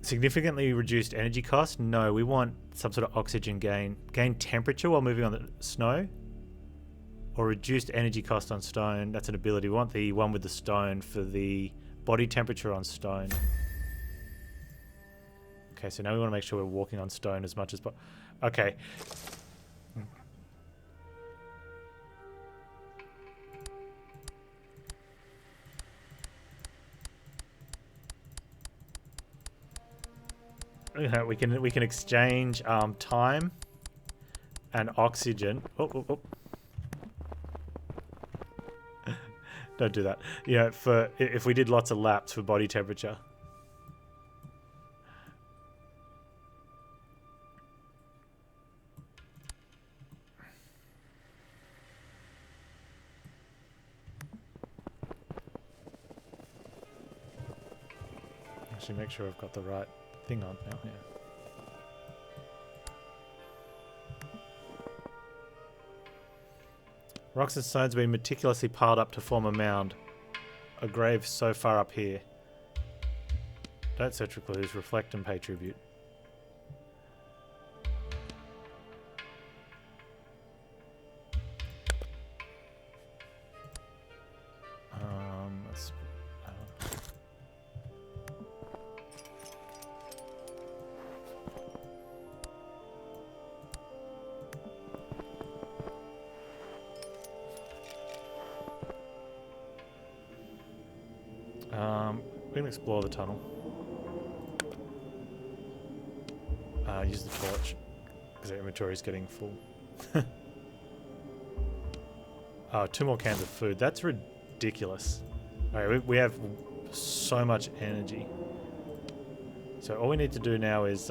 Significantly reduced energy cost? No, we want some sort of oxygen gain. Gain temperature while moving on the snow? Or reduced energy cost on stone. That's an ability. We want the one with the stone for the body temperature on stone. Okay, so now we want to make sure we're walking on stone as much as possible. Okay. We can exchange time and oxygen. Oh. Don't do that. Yeah, for if we did lots of laps for body temperature. Actually, make sure I've got the right thing on now. Yeah. Rocks and stones have been meticulously piled up to form a mound. A grave so far up here. Don't search for clues. Reflect and pay tribute. Let's... we can explore the tunnel. Use the torch because our inventory is getting full. 2 more cans of food. That's ridiculous. Alright, we have so much energy. So all we need to do now is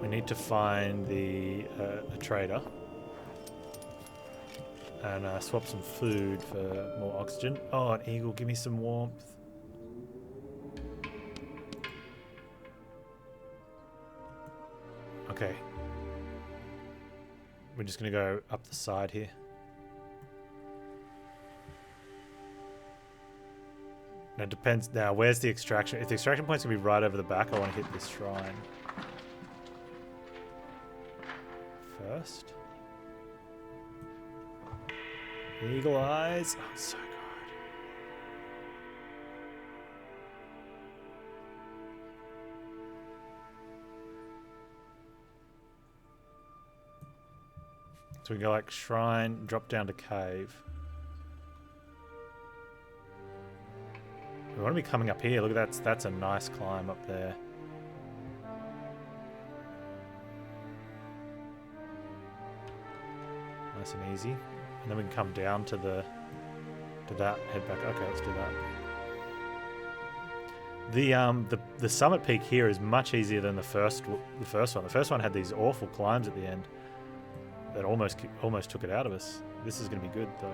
we need to find the a trader and swap some food for more oxygen. Oh, an eagle, give me some warmth. Okay. We're just going to go up the side here. Now it depends. Now, where's the extraction? If the extraction point's going to be right over the back, I want to hit this shrine first. Eagle eyes. Oh, so good. So we go like shrine, drop down to cave. We want to be coming up here. Look at that. That's a nice climb up there. Nice and easy. And then we can come down to that, head back. Okay, let's do that. The summit peak here is much easier than the first one. The first one had these awful climbs at the end that almost took it out of us. This is going to be good though.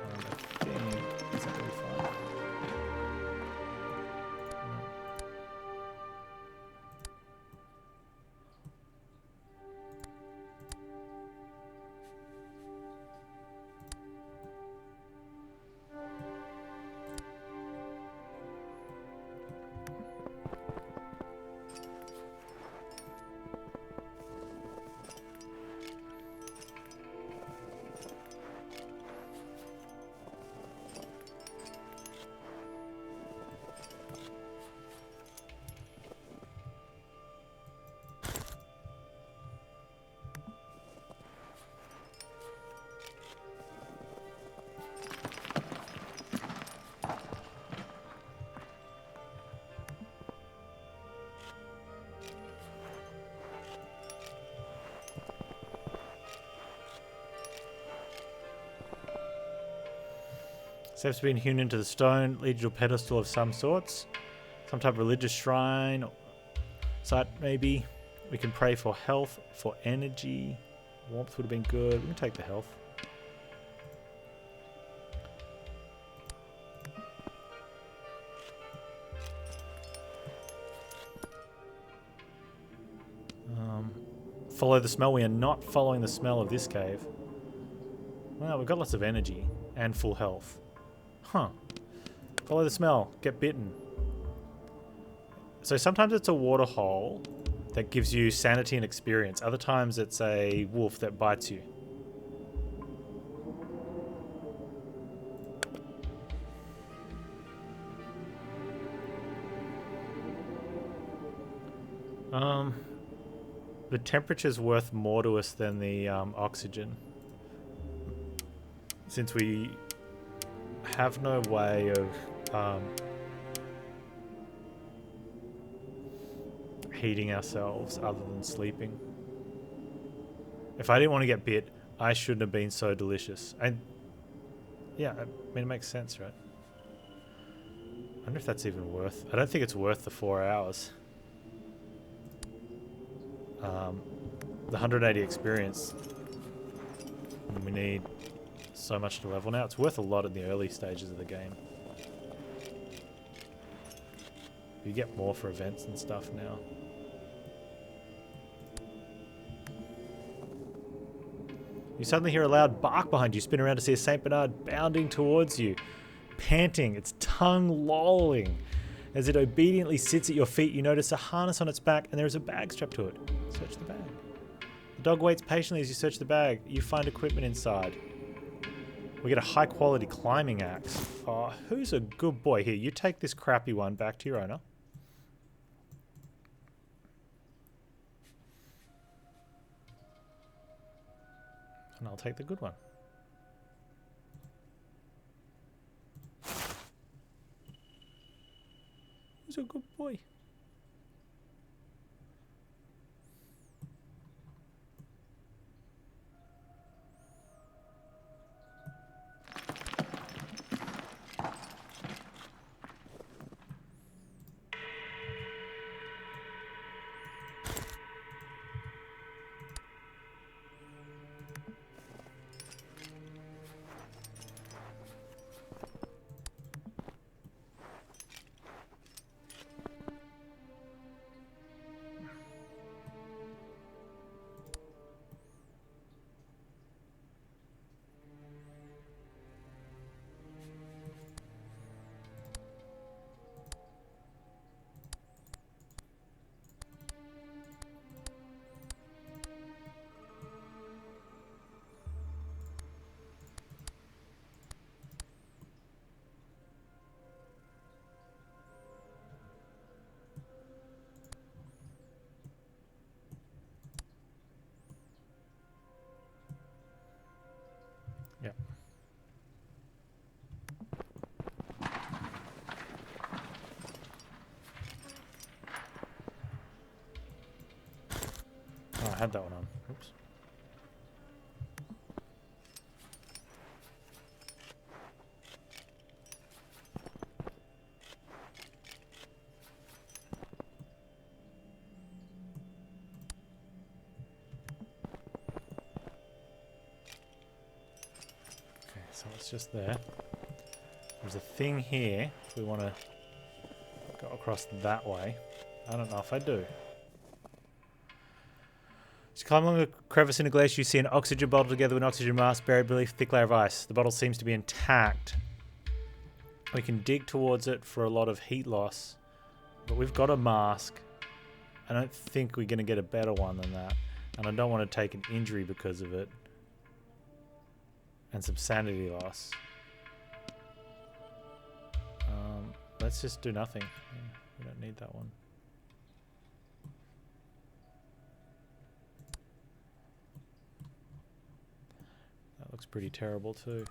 I think is that really fun? Steps being hewn into the stone, lead you to a pedestal of some sorts. Some type of religious shrine. Site maybe. We can pray for health, for energy. Warmth would have been good. We can take the health. Follow the smell. We are not following the smell of this cave. Well, we've got lots of energy and full health. Huh. Follow the smell. Get bitten. So sometimes it's a water hole that gives you sanity and experience. Other times it's a wolf that bites you. Um, the temperature's worth more to us than the oxygen, since we have no way of heating ourselves other than sleeping. If I didn't want to get bit, I shouldn't have been so delicious. And yeah, I mean, it makes sense, right? I wonder if that's even worth... I don't think it's worth the 4 hours. The 180 experience. And we need so much to level now. It's worth a lot in the early stages of the game. You get more for events and stuff now. You suddenly hear a loud bark behind you. Spin around to see a Saint Bernard bounding towards you, panting, its tongue lolling. As it obediently sits at your feet, you notice a harness on its back and there is a bag strapped to it. Search the bag. The dog waits patiently as you search the bag. You find equipment inside. We get a high-quality climbing axe. Oh, who's a good boy? Here, you take this crappy one back to your owner. And I'll take the good one. Who's a good boy? Yep. Oh, I had that one on. Oops. Okay, so it's just there. There's a thing here if we want to go across that way. I don't know if I do. As you climb along a crevice in a glacier, you see an oxygen bottle together with an oxygen mask buried beneath a thick layer of ice. The bottle seems to be intact. We can dig towards it for a lot of heat loss, but we've got a mask. I don't think we're going to get a better one than that, and I don't want to take an injury because of it. And some sanity loss. Let's just do nothing. Yeah, we don't need that one. That looks pretty terrible too.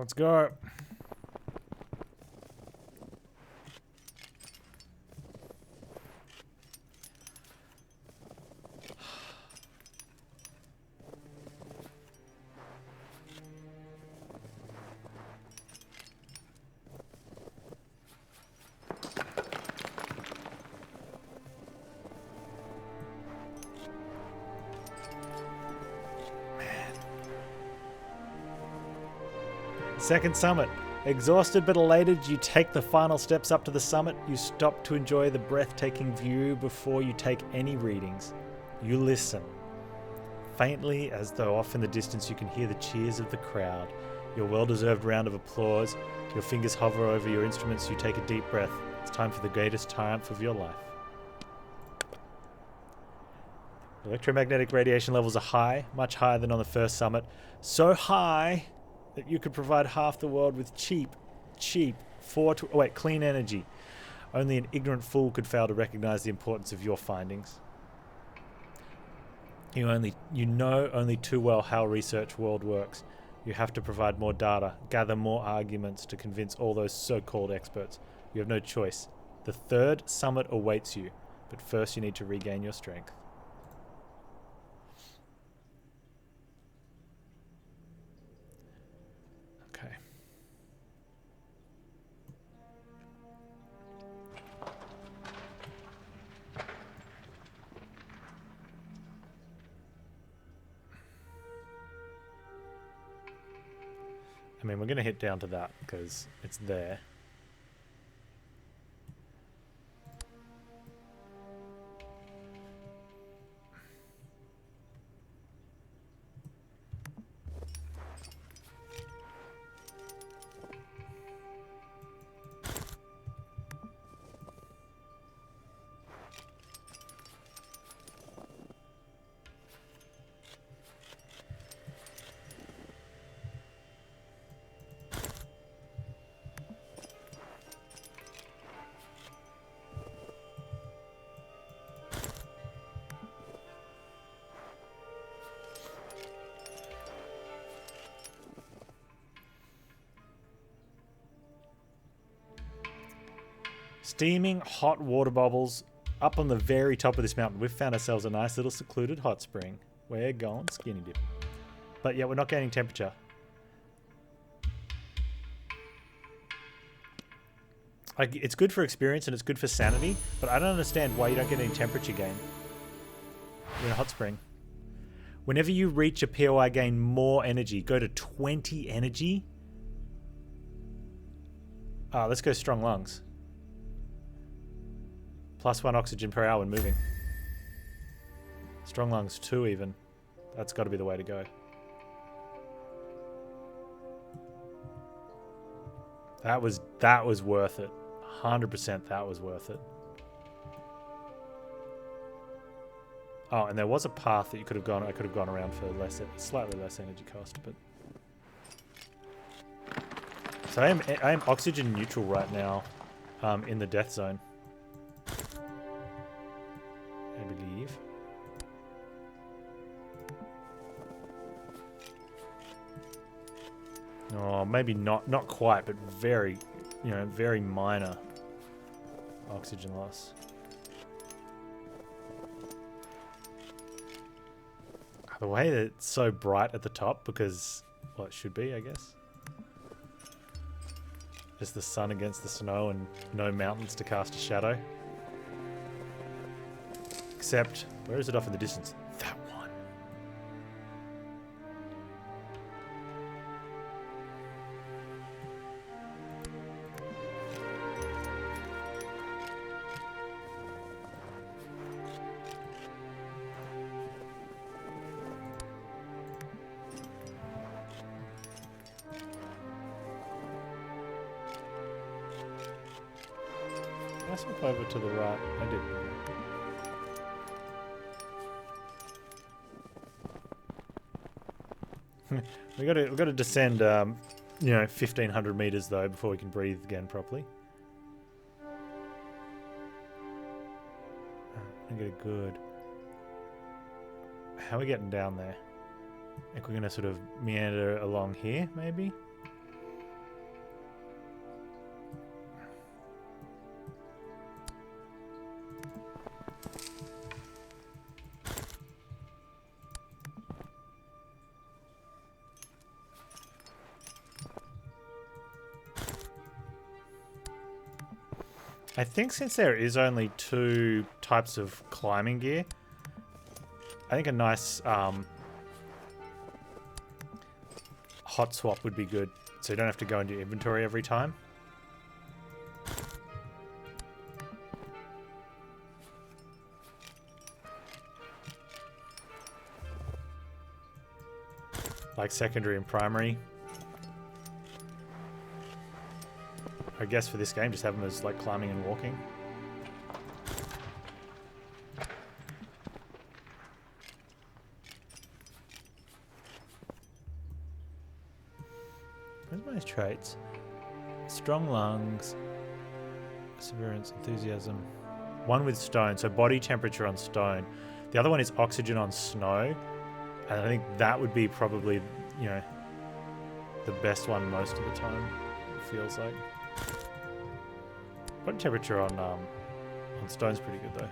Let's go. Second summit. Exhausted but elated, you take the final steps up to the summit. You stop to enjoy the breathtaking view before you take any readings. You listen. Faintly, as though off in the distance, you can hear the cheers of the crowd. Your well-deserved round of applause. Your fingers hover over your instruments. You take a deep breath. It's time for the greatest triumph of your life. Electromagnetic radiation levels are high, much higher than on the first summit. So high that you could provide half the world with clean energy. Only an ignorant fool could fail to recognize the importance of your findings. You know only too well how research world works. You have to provide more data, gather more arguments to convince all those so-called experts. You have no choice. The third summit awaits you, but first you need to regain your strength. Okay. I mean, we're going to hit down to that because it's there. Steaming hot water bubbles up on the very top of this mountain. We've found ourselves a nice little secluded hot spring. We're going skinny dip. But yeah, we're not gaining temperature. Like, it's good for experience and it's good for sanity, but I don't understand why you don't get any temperature gain. You're in a hot spring. Whenever you reach a POI, gain more energy. Go to 20 energy. Let's go strong lungs. +1 oxygen per hour when moving. Strong lungs 2 even. That's got to be the way to go. That was worth it. 100% that was worth it. Oh, and there was a path that you could have gone. I could have gone around for slightly less energy cost, but. So I am oxygen neutral right now, in the death zone. I believe. Oh, maybe not quite, but very, very minor oxygen loss. The way that it's so bright at the top, because, well, it should be, I guess. Just the sun against the snow and no mountains to cast a shadow. Except, where is it off in the distance? That one. Did I swap over to the right? I did. we got to descend, 1,500 meters though before we can breathe again properly. I get a good. How are we getting down there? I think we're gonna sort of meander along here, maybe. I think since there is only 2 types of climbing gear, I think a nice hot swap would be good, so you don't have to go into your inventory every time. Like secondary and primary. I guess for this game, just have them as like climbing and walking. Where's my traits? Strong lungs, perseverance, enthusiasm. One with stone, so body temperature on stone. The other one is oxygen on snow. And I think that would be probably, you know, the best one most of the time, it feels like. Body temperature on stone's pretty good though.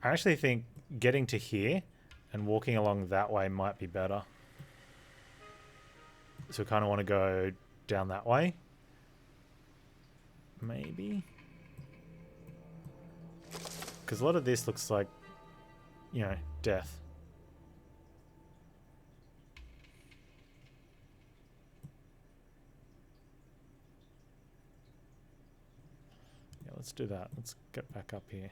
I actually think getting to here and walking along that way might be better. So we kind of want to go down that way. Maybe. Because a lot of this looks like, you know, death. Yeah, let's do that. Let's get back up here.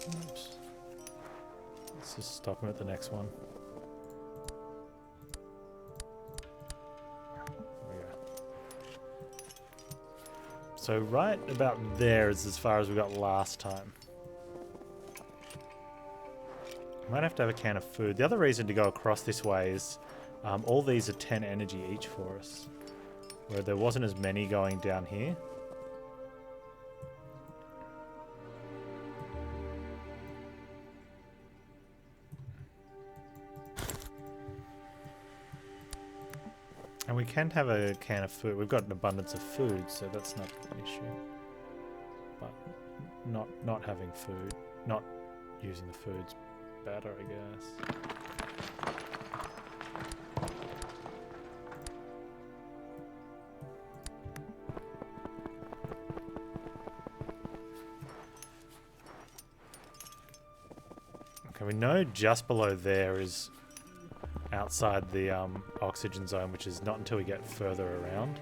Oops. Let's just stop him at the next one. There we go. So right about there is as far as we got last time. Might have to have a can of food. The other reason to go across this way is all these are 10 energy each for us, where there wasn't as many going down here. And we can have a can of food. We've got an abundance of food, so that's not an issue. But not having food, not using the food's better, I guess. Okay, we know just below there is outside the oxygen zone, which is not until we get further around.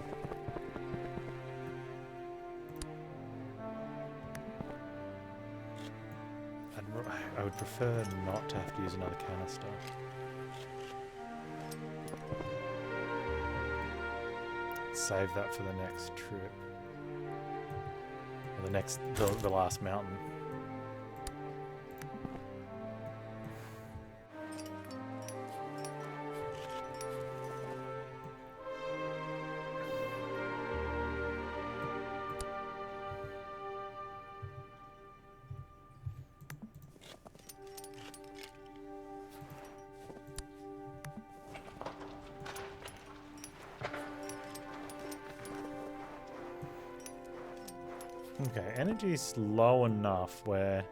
I would prefer not to have to use another canister. Save that for the next trip. Or the last mountain. Okay, energy's low enough where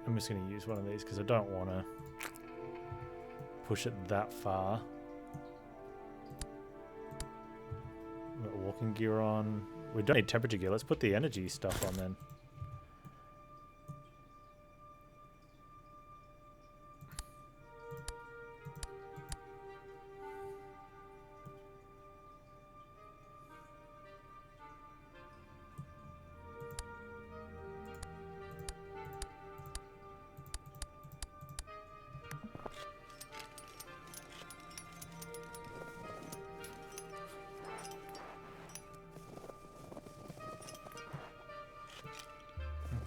I'm just going to use one of these because I don't want to push it that far. We've got walking gear on. We don't need temperature gear. Let's put the energy stuff on then.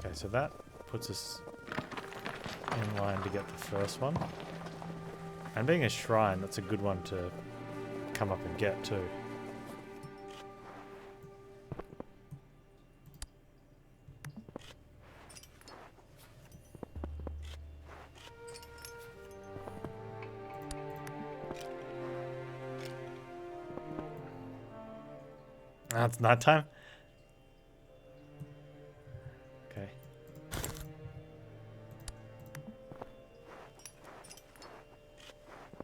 Okay, so that puts us in line to get the first one. And being a shrine, that's a good one to come up and get too. Ah, it's night time. Okay.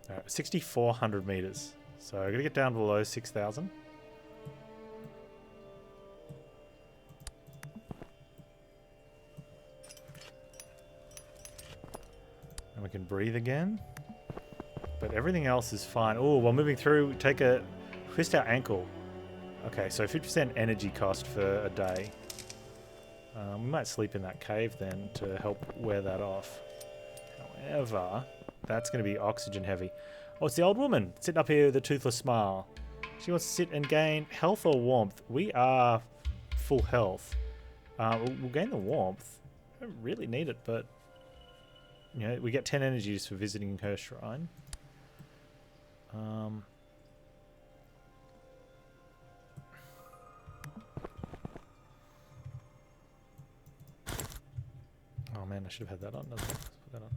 All right, 6,400 meters. So I'm gonna get down below 6,000. And we can breathe again. But everything else is fine. Oh, while moving through, take a twist our ankle. Okay, so 50% energy cost for a day. We might sleep in that cave then to help wear that off. However, that's going to be oxygen heavy. Oh, it's the old woman sitting up here with a toothless smile. She wants to sit and gain health or warmth. We are full health. We'll gain the warmth. I don't really need it, but you know, we get 10 energies for visiting her shrine. Oh man, I should have had that on. Let's put that on.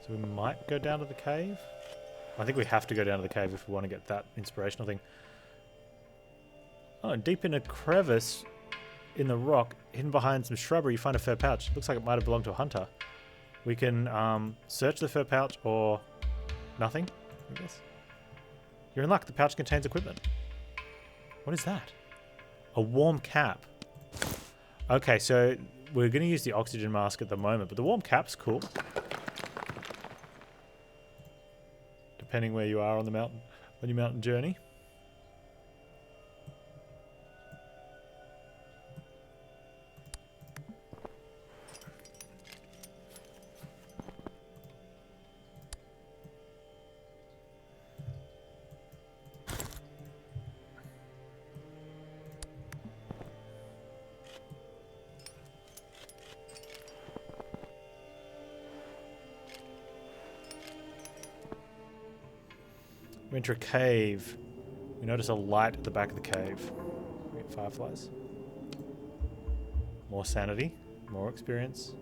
So we might go down to the cave. I think we have to go down to the cave if we want to get that inspirational thing. Oh, deep in a crevice in the rock, hidden behind some shrubbery, you find a fur pouch. Looks like it might have belonged to a hunter. We can search the fur pouch or nothing, I guess. You're in luck. The pouch contains equipment. What is that? A warm cap. Okay, so we're going to use the oxygen mask at the moment, but the warm cap's cool. Depending where you are on the mountain, on your mountain journey. We enter a cave. We notice a light at the back of the cave. We get fireflies. More sanity. More experience.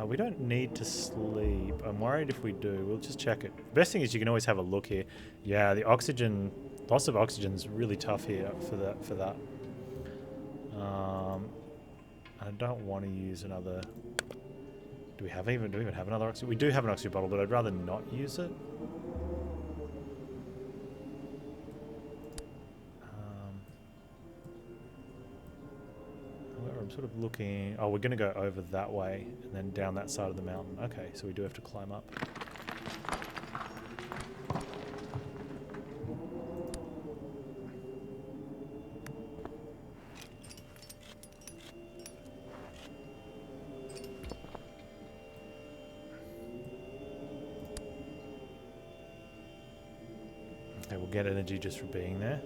We don't need to sleep. I'm worried if we do. We'll just check it. The best thing is you can always have a look here. Yeah, the oxygen... Loss of oxygen is really tough here for that. I don't want to use another... Do we even have another oxygen? We do have an oxygen bottle, but I'd rather not use it. I'm sort of looking... Oh, we're going to go over that way and then down that side of the mountain. Okay, so we do have to climb up. Okay, we'll get energy just for being there.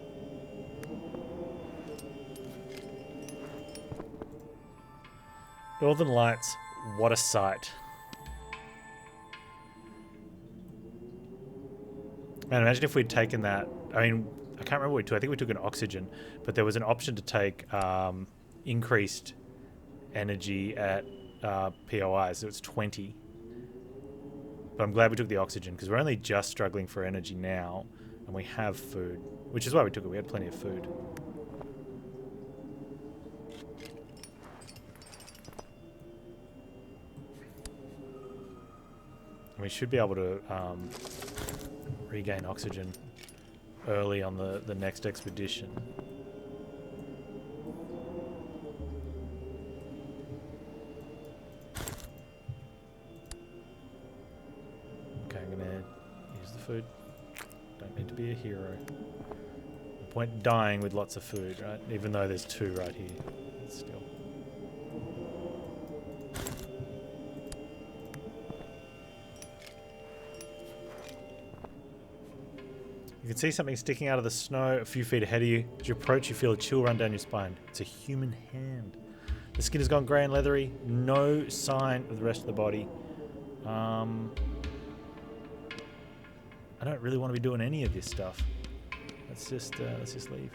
Northern Lights, what a sight. Man, imagine if we'd taken that. I mean, I can't remember what we took. I think we took an oxygen, but there was an option to take increased energy at POI, so it's 20. But I'm glad we took the oxygen because we're only just struggling for energy now, and we have food, which is why we took it. We had plenty of food. And we should be able to regain oxygen early on the next expedition. Okay, I'm gonna use the food. Don't need to be a hero. No point dying with lots of food, right? Even though there's 2 right here. Still. You can see something sticking out of the snow a few feet ahead of you. As you approach, you feel a chill run down your spine. It's a human hand. The skin has gone grey and leathery. No sign of the rest of the body. I don't really want to be doing any of this stuff. Let's just leave.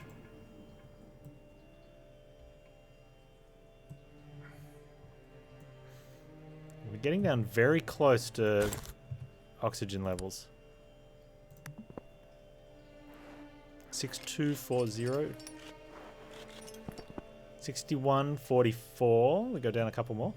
We're getting down very close to oxygen levels. 6240. 6144. We go down a couple more.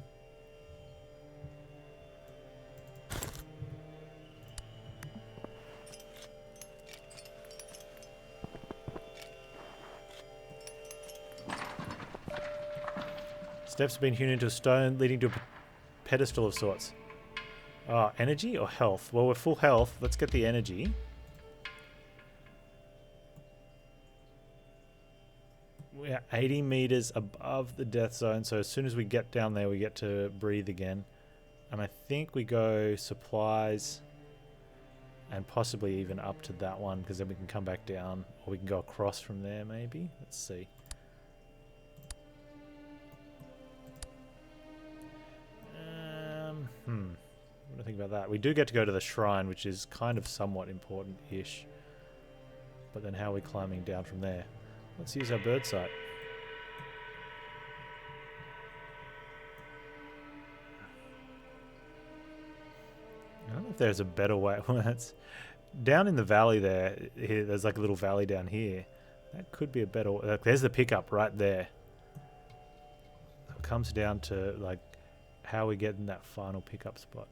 Steps have been hewn into a stone, leading to a pedestal of sorts. Oh, energy or health? Well, we're full health. Let's get the energy. We are 80 meters above the death zone, so as soon as we get down there, we get to breathe again. And I think we go supplies and possibly even up to that one, because then we can come back down, or we can go across from there maybe. Let's see. What do I think about that? We do get to go to the shrine, which is kind of somewhat important-ish. But then how are we climbing down from there? Let's use our bird sight. I don't know if there's a better way. Well, that's down in the valley there. There's like a little valley down here. That could be a better way. Like, there's the pickup right there. It comes down to like how we get in that final pickup spot.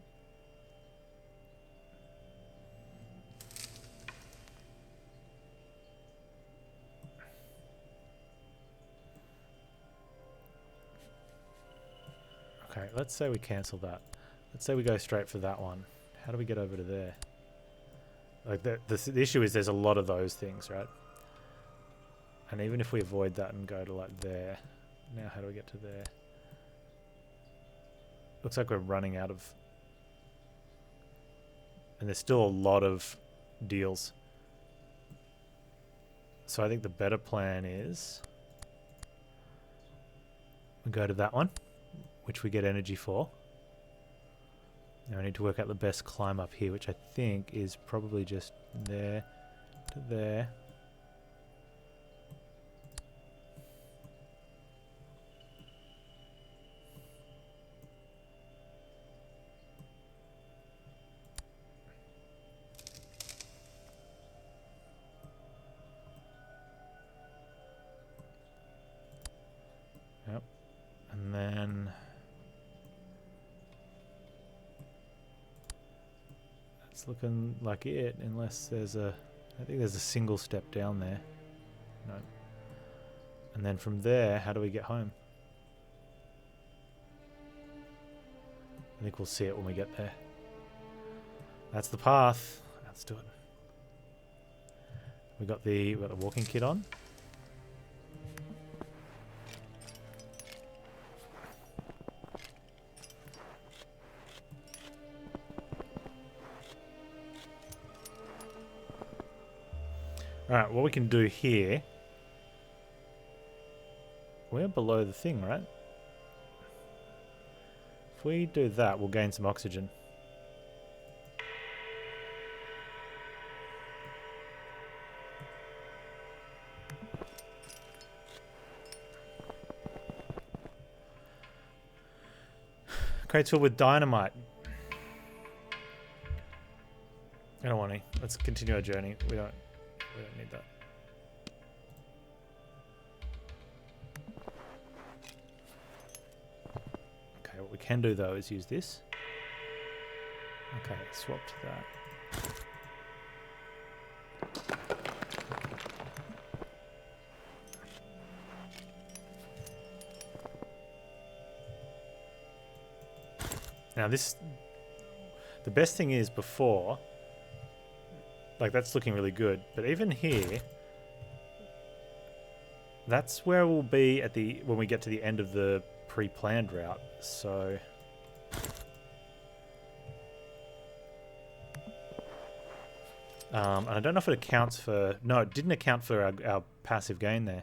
Okay, let's say we cancel that. Let's say we go straight for that one. How do we get over to there? Like the issue is there's a lot of those things, right? And even if we avoid that and go to like there, now how do we get to there? Looks like we're running out of... And there's still a lot of deals. So I think the better plan is... we go to that one, which we get energy for. Now I need to work out the best climb up here, which I think is probably just there to there. Yep. And then... it's looking like it, unless there's a... I think there's a single step down there. No. And then from there, how do we get home? I think we'll see it when we get there. That's the path. Let's do it. We got the walking kit on. Alright, what we can do here... we're below the thing, right? If we do that, we'll gain some oxygen. Crates filled with dynamite. I don't want any. Let's continue our journey. We don't need that. Okay, what we can do though is use this. Okay, swap to that. Now this, the best thing is before, like that's looking really good, but even here, that's where we'll be at the, when we get to the end of the pre-planned route, so. And I don't know if it accounts for, no, it didn't account for our passive gain there.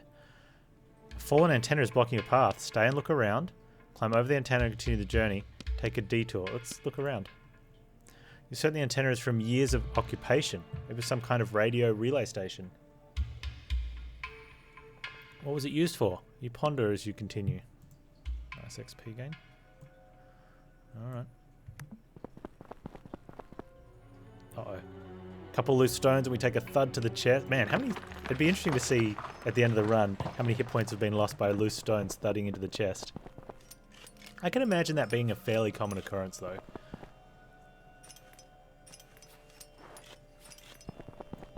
Fallen antenna is blocking your path. Stay and look around. Climb over the antenna and continue the journey. Take a detour. Let's look around. You said the antenna is from years of occupation. Maybe some kind of radio relay station. What was it used for? You ponder as you continue. Nice XP gain. Alright. Uh-oh. Couple loose stones and we take a thud to the chest. Man, how many... It'd be interesting to see at the end of the run how many hit points have been lost by loose stones thudding into the chest. I can imagine that being a fairly common occurrence, though.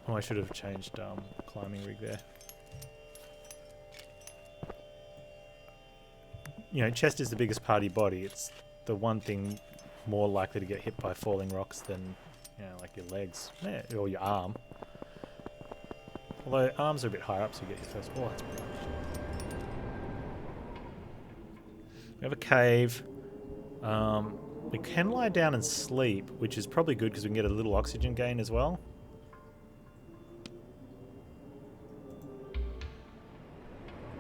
Oh, I should have changed climbing rig there. You know, chest is the biggest part of your body. It's the one thing more likely to get hit by falling rocks than, you know, like your legs or your arm. Although arms are a bit higher up, so you get hit first. Oh, that's pretty much. We have a cave. We can lie down and sleep, which is probably good because we can get a little oxygen gain as well.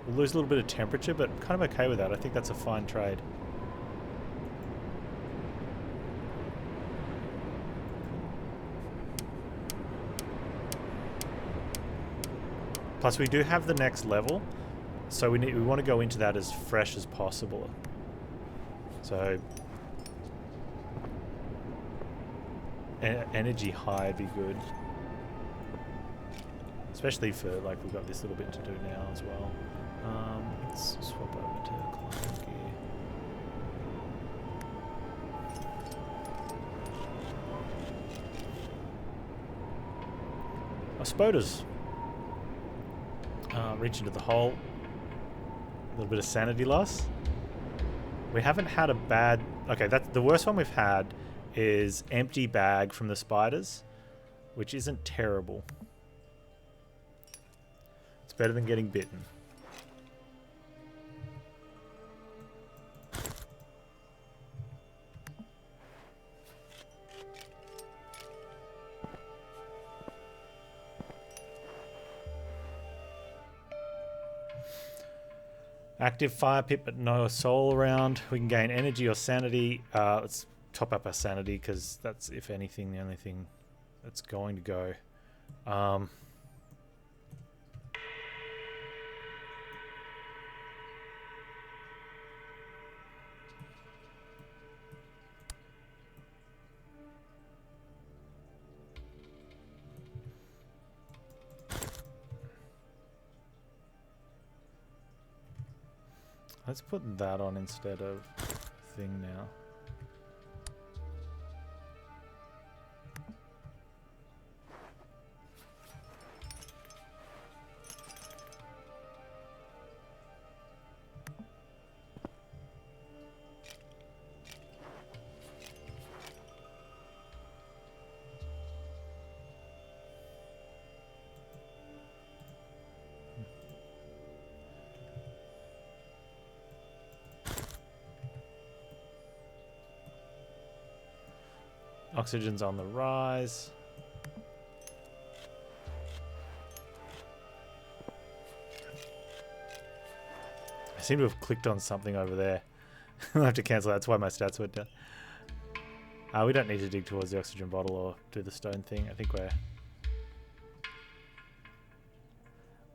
We'll lose a little bit of temperature, but I'm kind of okay with that. I think that's a fine trade. Plus, we do have the next level, so we want to go into that as fresh as possible. So, energy high would be good, especially for like we've got this little bit to do now as well. Let's swap over to climbing gear. Our spoders. Reach into the hole. A little bit of sanity loss. We haven't had a bad... Okay, that's the worst one we've had is empty bag from the spiders, which isn't terrible. It's better than getting bitten. Active fire pit, but no soul around. We can gain energy or sanity. Let's top up our sanity because that's, if anything, the only thing that's going to go. Let's put that on instead of thing now. Oxygen's on the rise. I seem to have clicked on something over there. I'll have to cancel that. That's why my stats went down. We don't need to dig towards the oxygen bottle or do the stone thing. I think we're...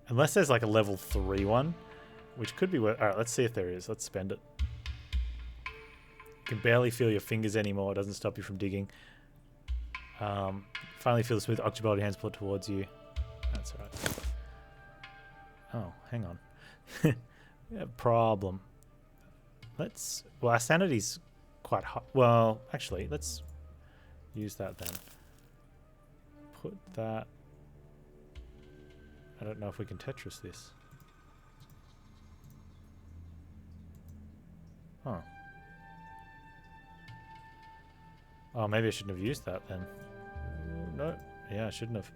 Unless there's like a level 3 one, which could be worth... Alright, let's see if there is. Let's spend it. can barely feel your fingers anymore. It doesn't stop you from digging. Finally feel the smooth octobody hands pull towards you. That's all right. Oh, hang on. We have a problem. Well, our sanity's quite high. Well, actually, let's use that then. Put that... I don't know if we can Tetris this. Oh. Oh, maybe I shouldn't have used that then. No. Yeah, I shouldn't have.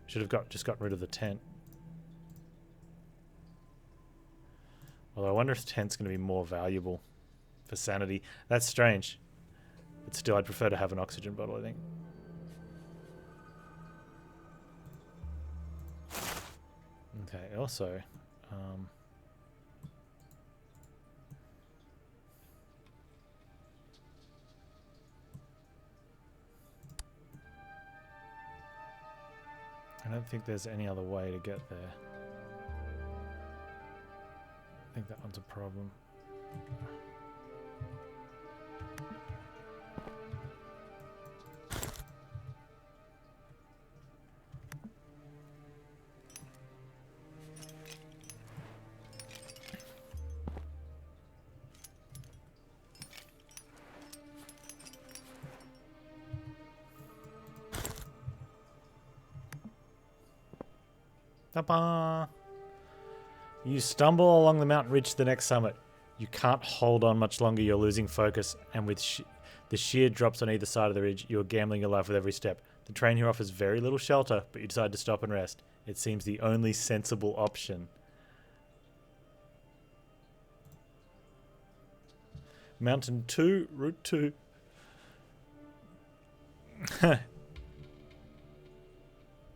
Should have just gotten rid of the tent. Although I wonder if the tent's going to be more valuable for sanity. That's strange. But still, I'd prefer to have an oxygen bottle, I think. Okay, also... I don't think there's any other way to get there. I think that one's a problem. Ta-ba! You stumble along the mountain ridge to the next summit. You can't hold on much longer. You're losing focus, and with the sheer drops on either side of the ridge, you're gambling your life with every step. The train here offers very little shelter, but you decide to stop and rest. It seems the only sensible option. Mountain 2, Route 2.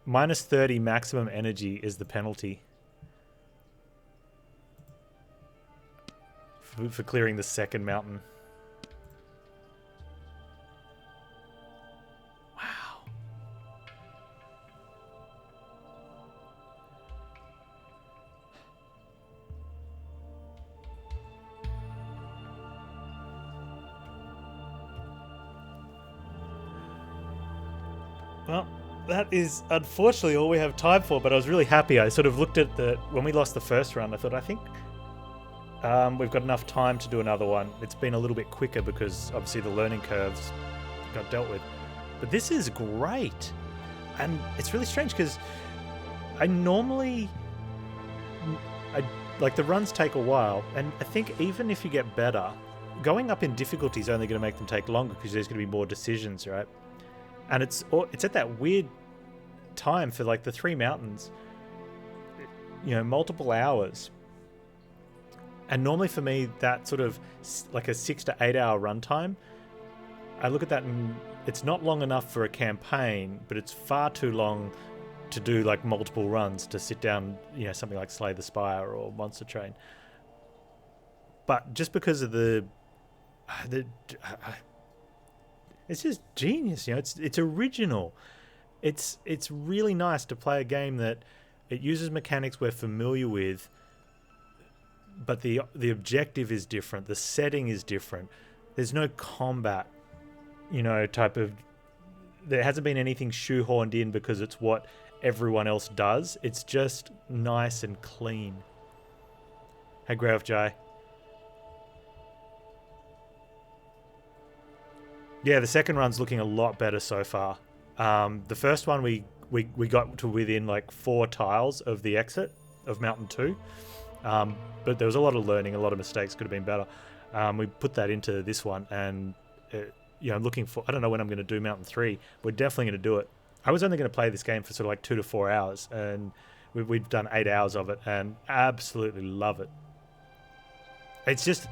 Minus 30 maximum energy is the penalty for clearing the second mountain. Wow. Well, that is unfortunately all we have time for, but I was really happy. I sort of looked at when we lost the first run, I thought, I think we've got enough time to do another one. It's been a little bit quicker because obviously the learning curves got dealt with. But this is great. And it's really strange because I normally... like the runs take a while, and I think even if you get better, going up in difficulty is only going to make them take longer because there's going to be more decisions, right? And it's at that weird time for like the 3 mountains, you know, multiple hours. And normally for me, that sort of like a 6 to 8 hour runtime, I look at that and it's not long enough for a campaign, but it's far too long to do like multiple runs to sit down, you know, something like Slay the Spire or Monster Train. But just because of it's just genius, you know. It's original. It's really nice to play a game that it uses mechanics we're familiar with, but the objective is different. The setting is different. There's no combat, you know, type of... There hasn't been anything shoehorned in because it's what everyone else does. It's just nice and clean. Hey, Grave Jai. Yeah, the second run's looking a lot better so far. The first one we got to within like 4 tiles of the exit of Mountain 2. But there was a lot of learning, a lot of mistakes, could have been better. We put that into this one, and you know, I'm looking for... I don't know when I'm going to do Mountain 3. We're definitely going to do it. I was only going to play this game for sort of like 2 to 4 hours, and we've done 8 hours of it, and absolutely love it. It's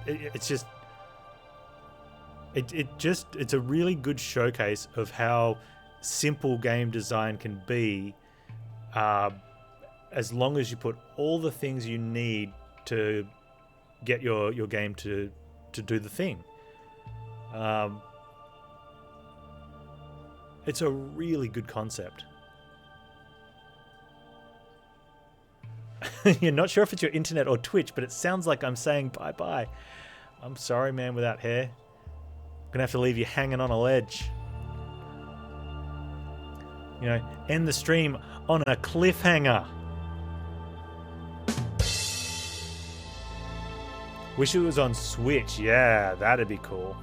a really good showcase of how simple game design can be, as long as you put all the things you need to get your game to do the thing. It's a really good concept. You're not sure if it's your internet or Twitch, but it sounds like I'm saying bye-bye. I'm sorry, man without hair. Gonna have to leave you hanging on a ledge. You know, end the stream on a cliffhanger. Wish it was on Switch. Yeah, that'd be cool.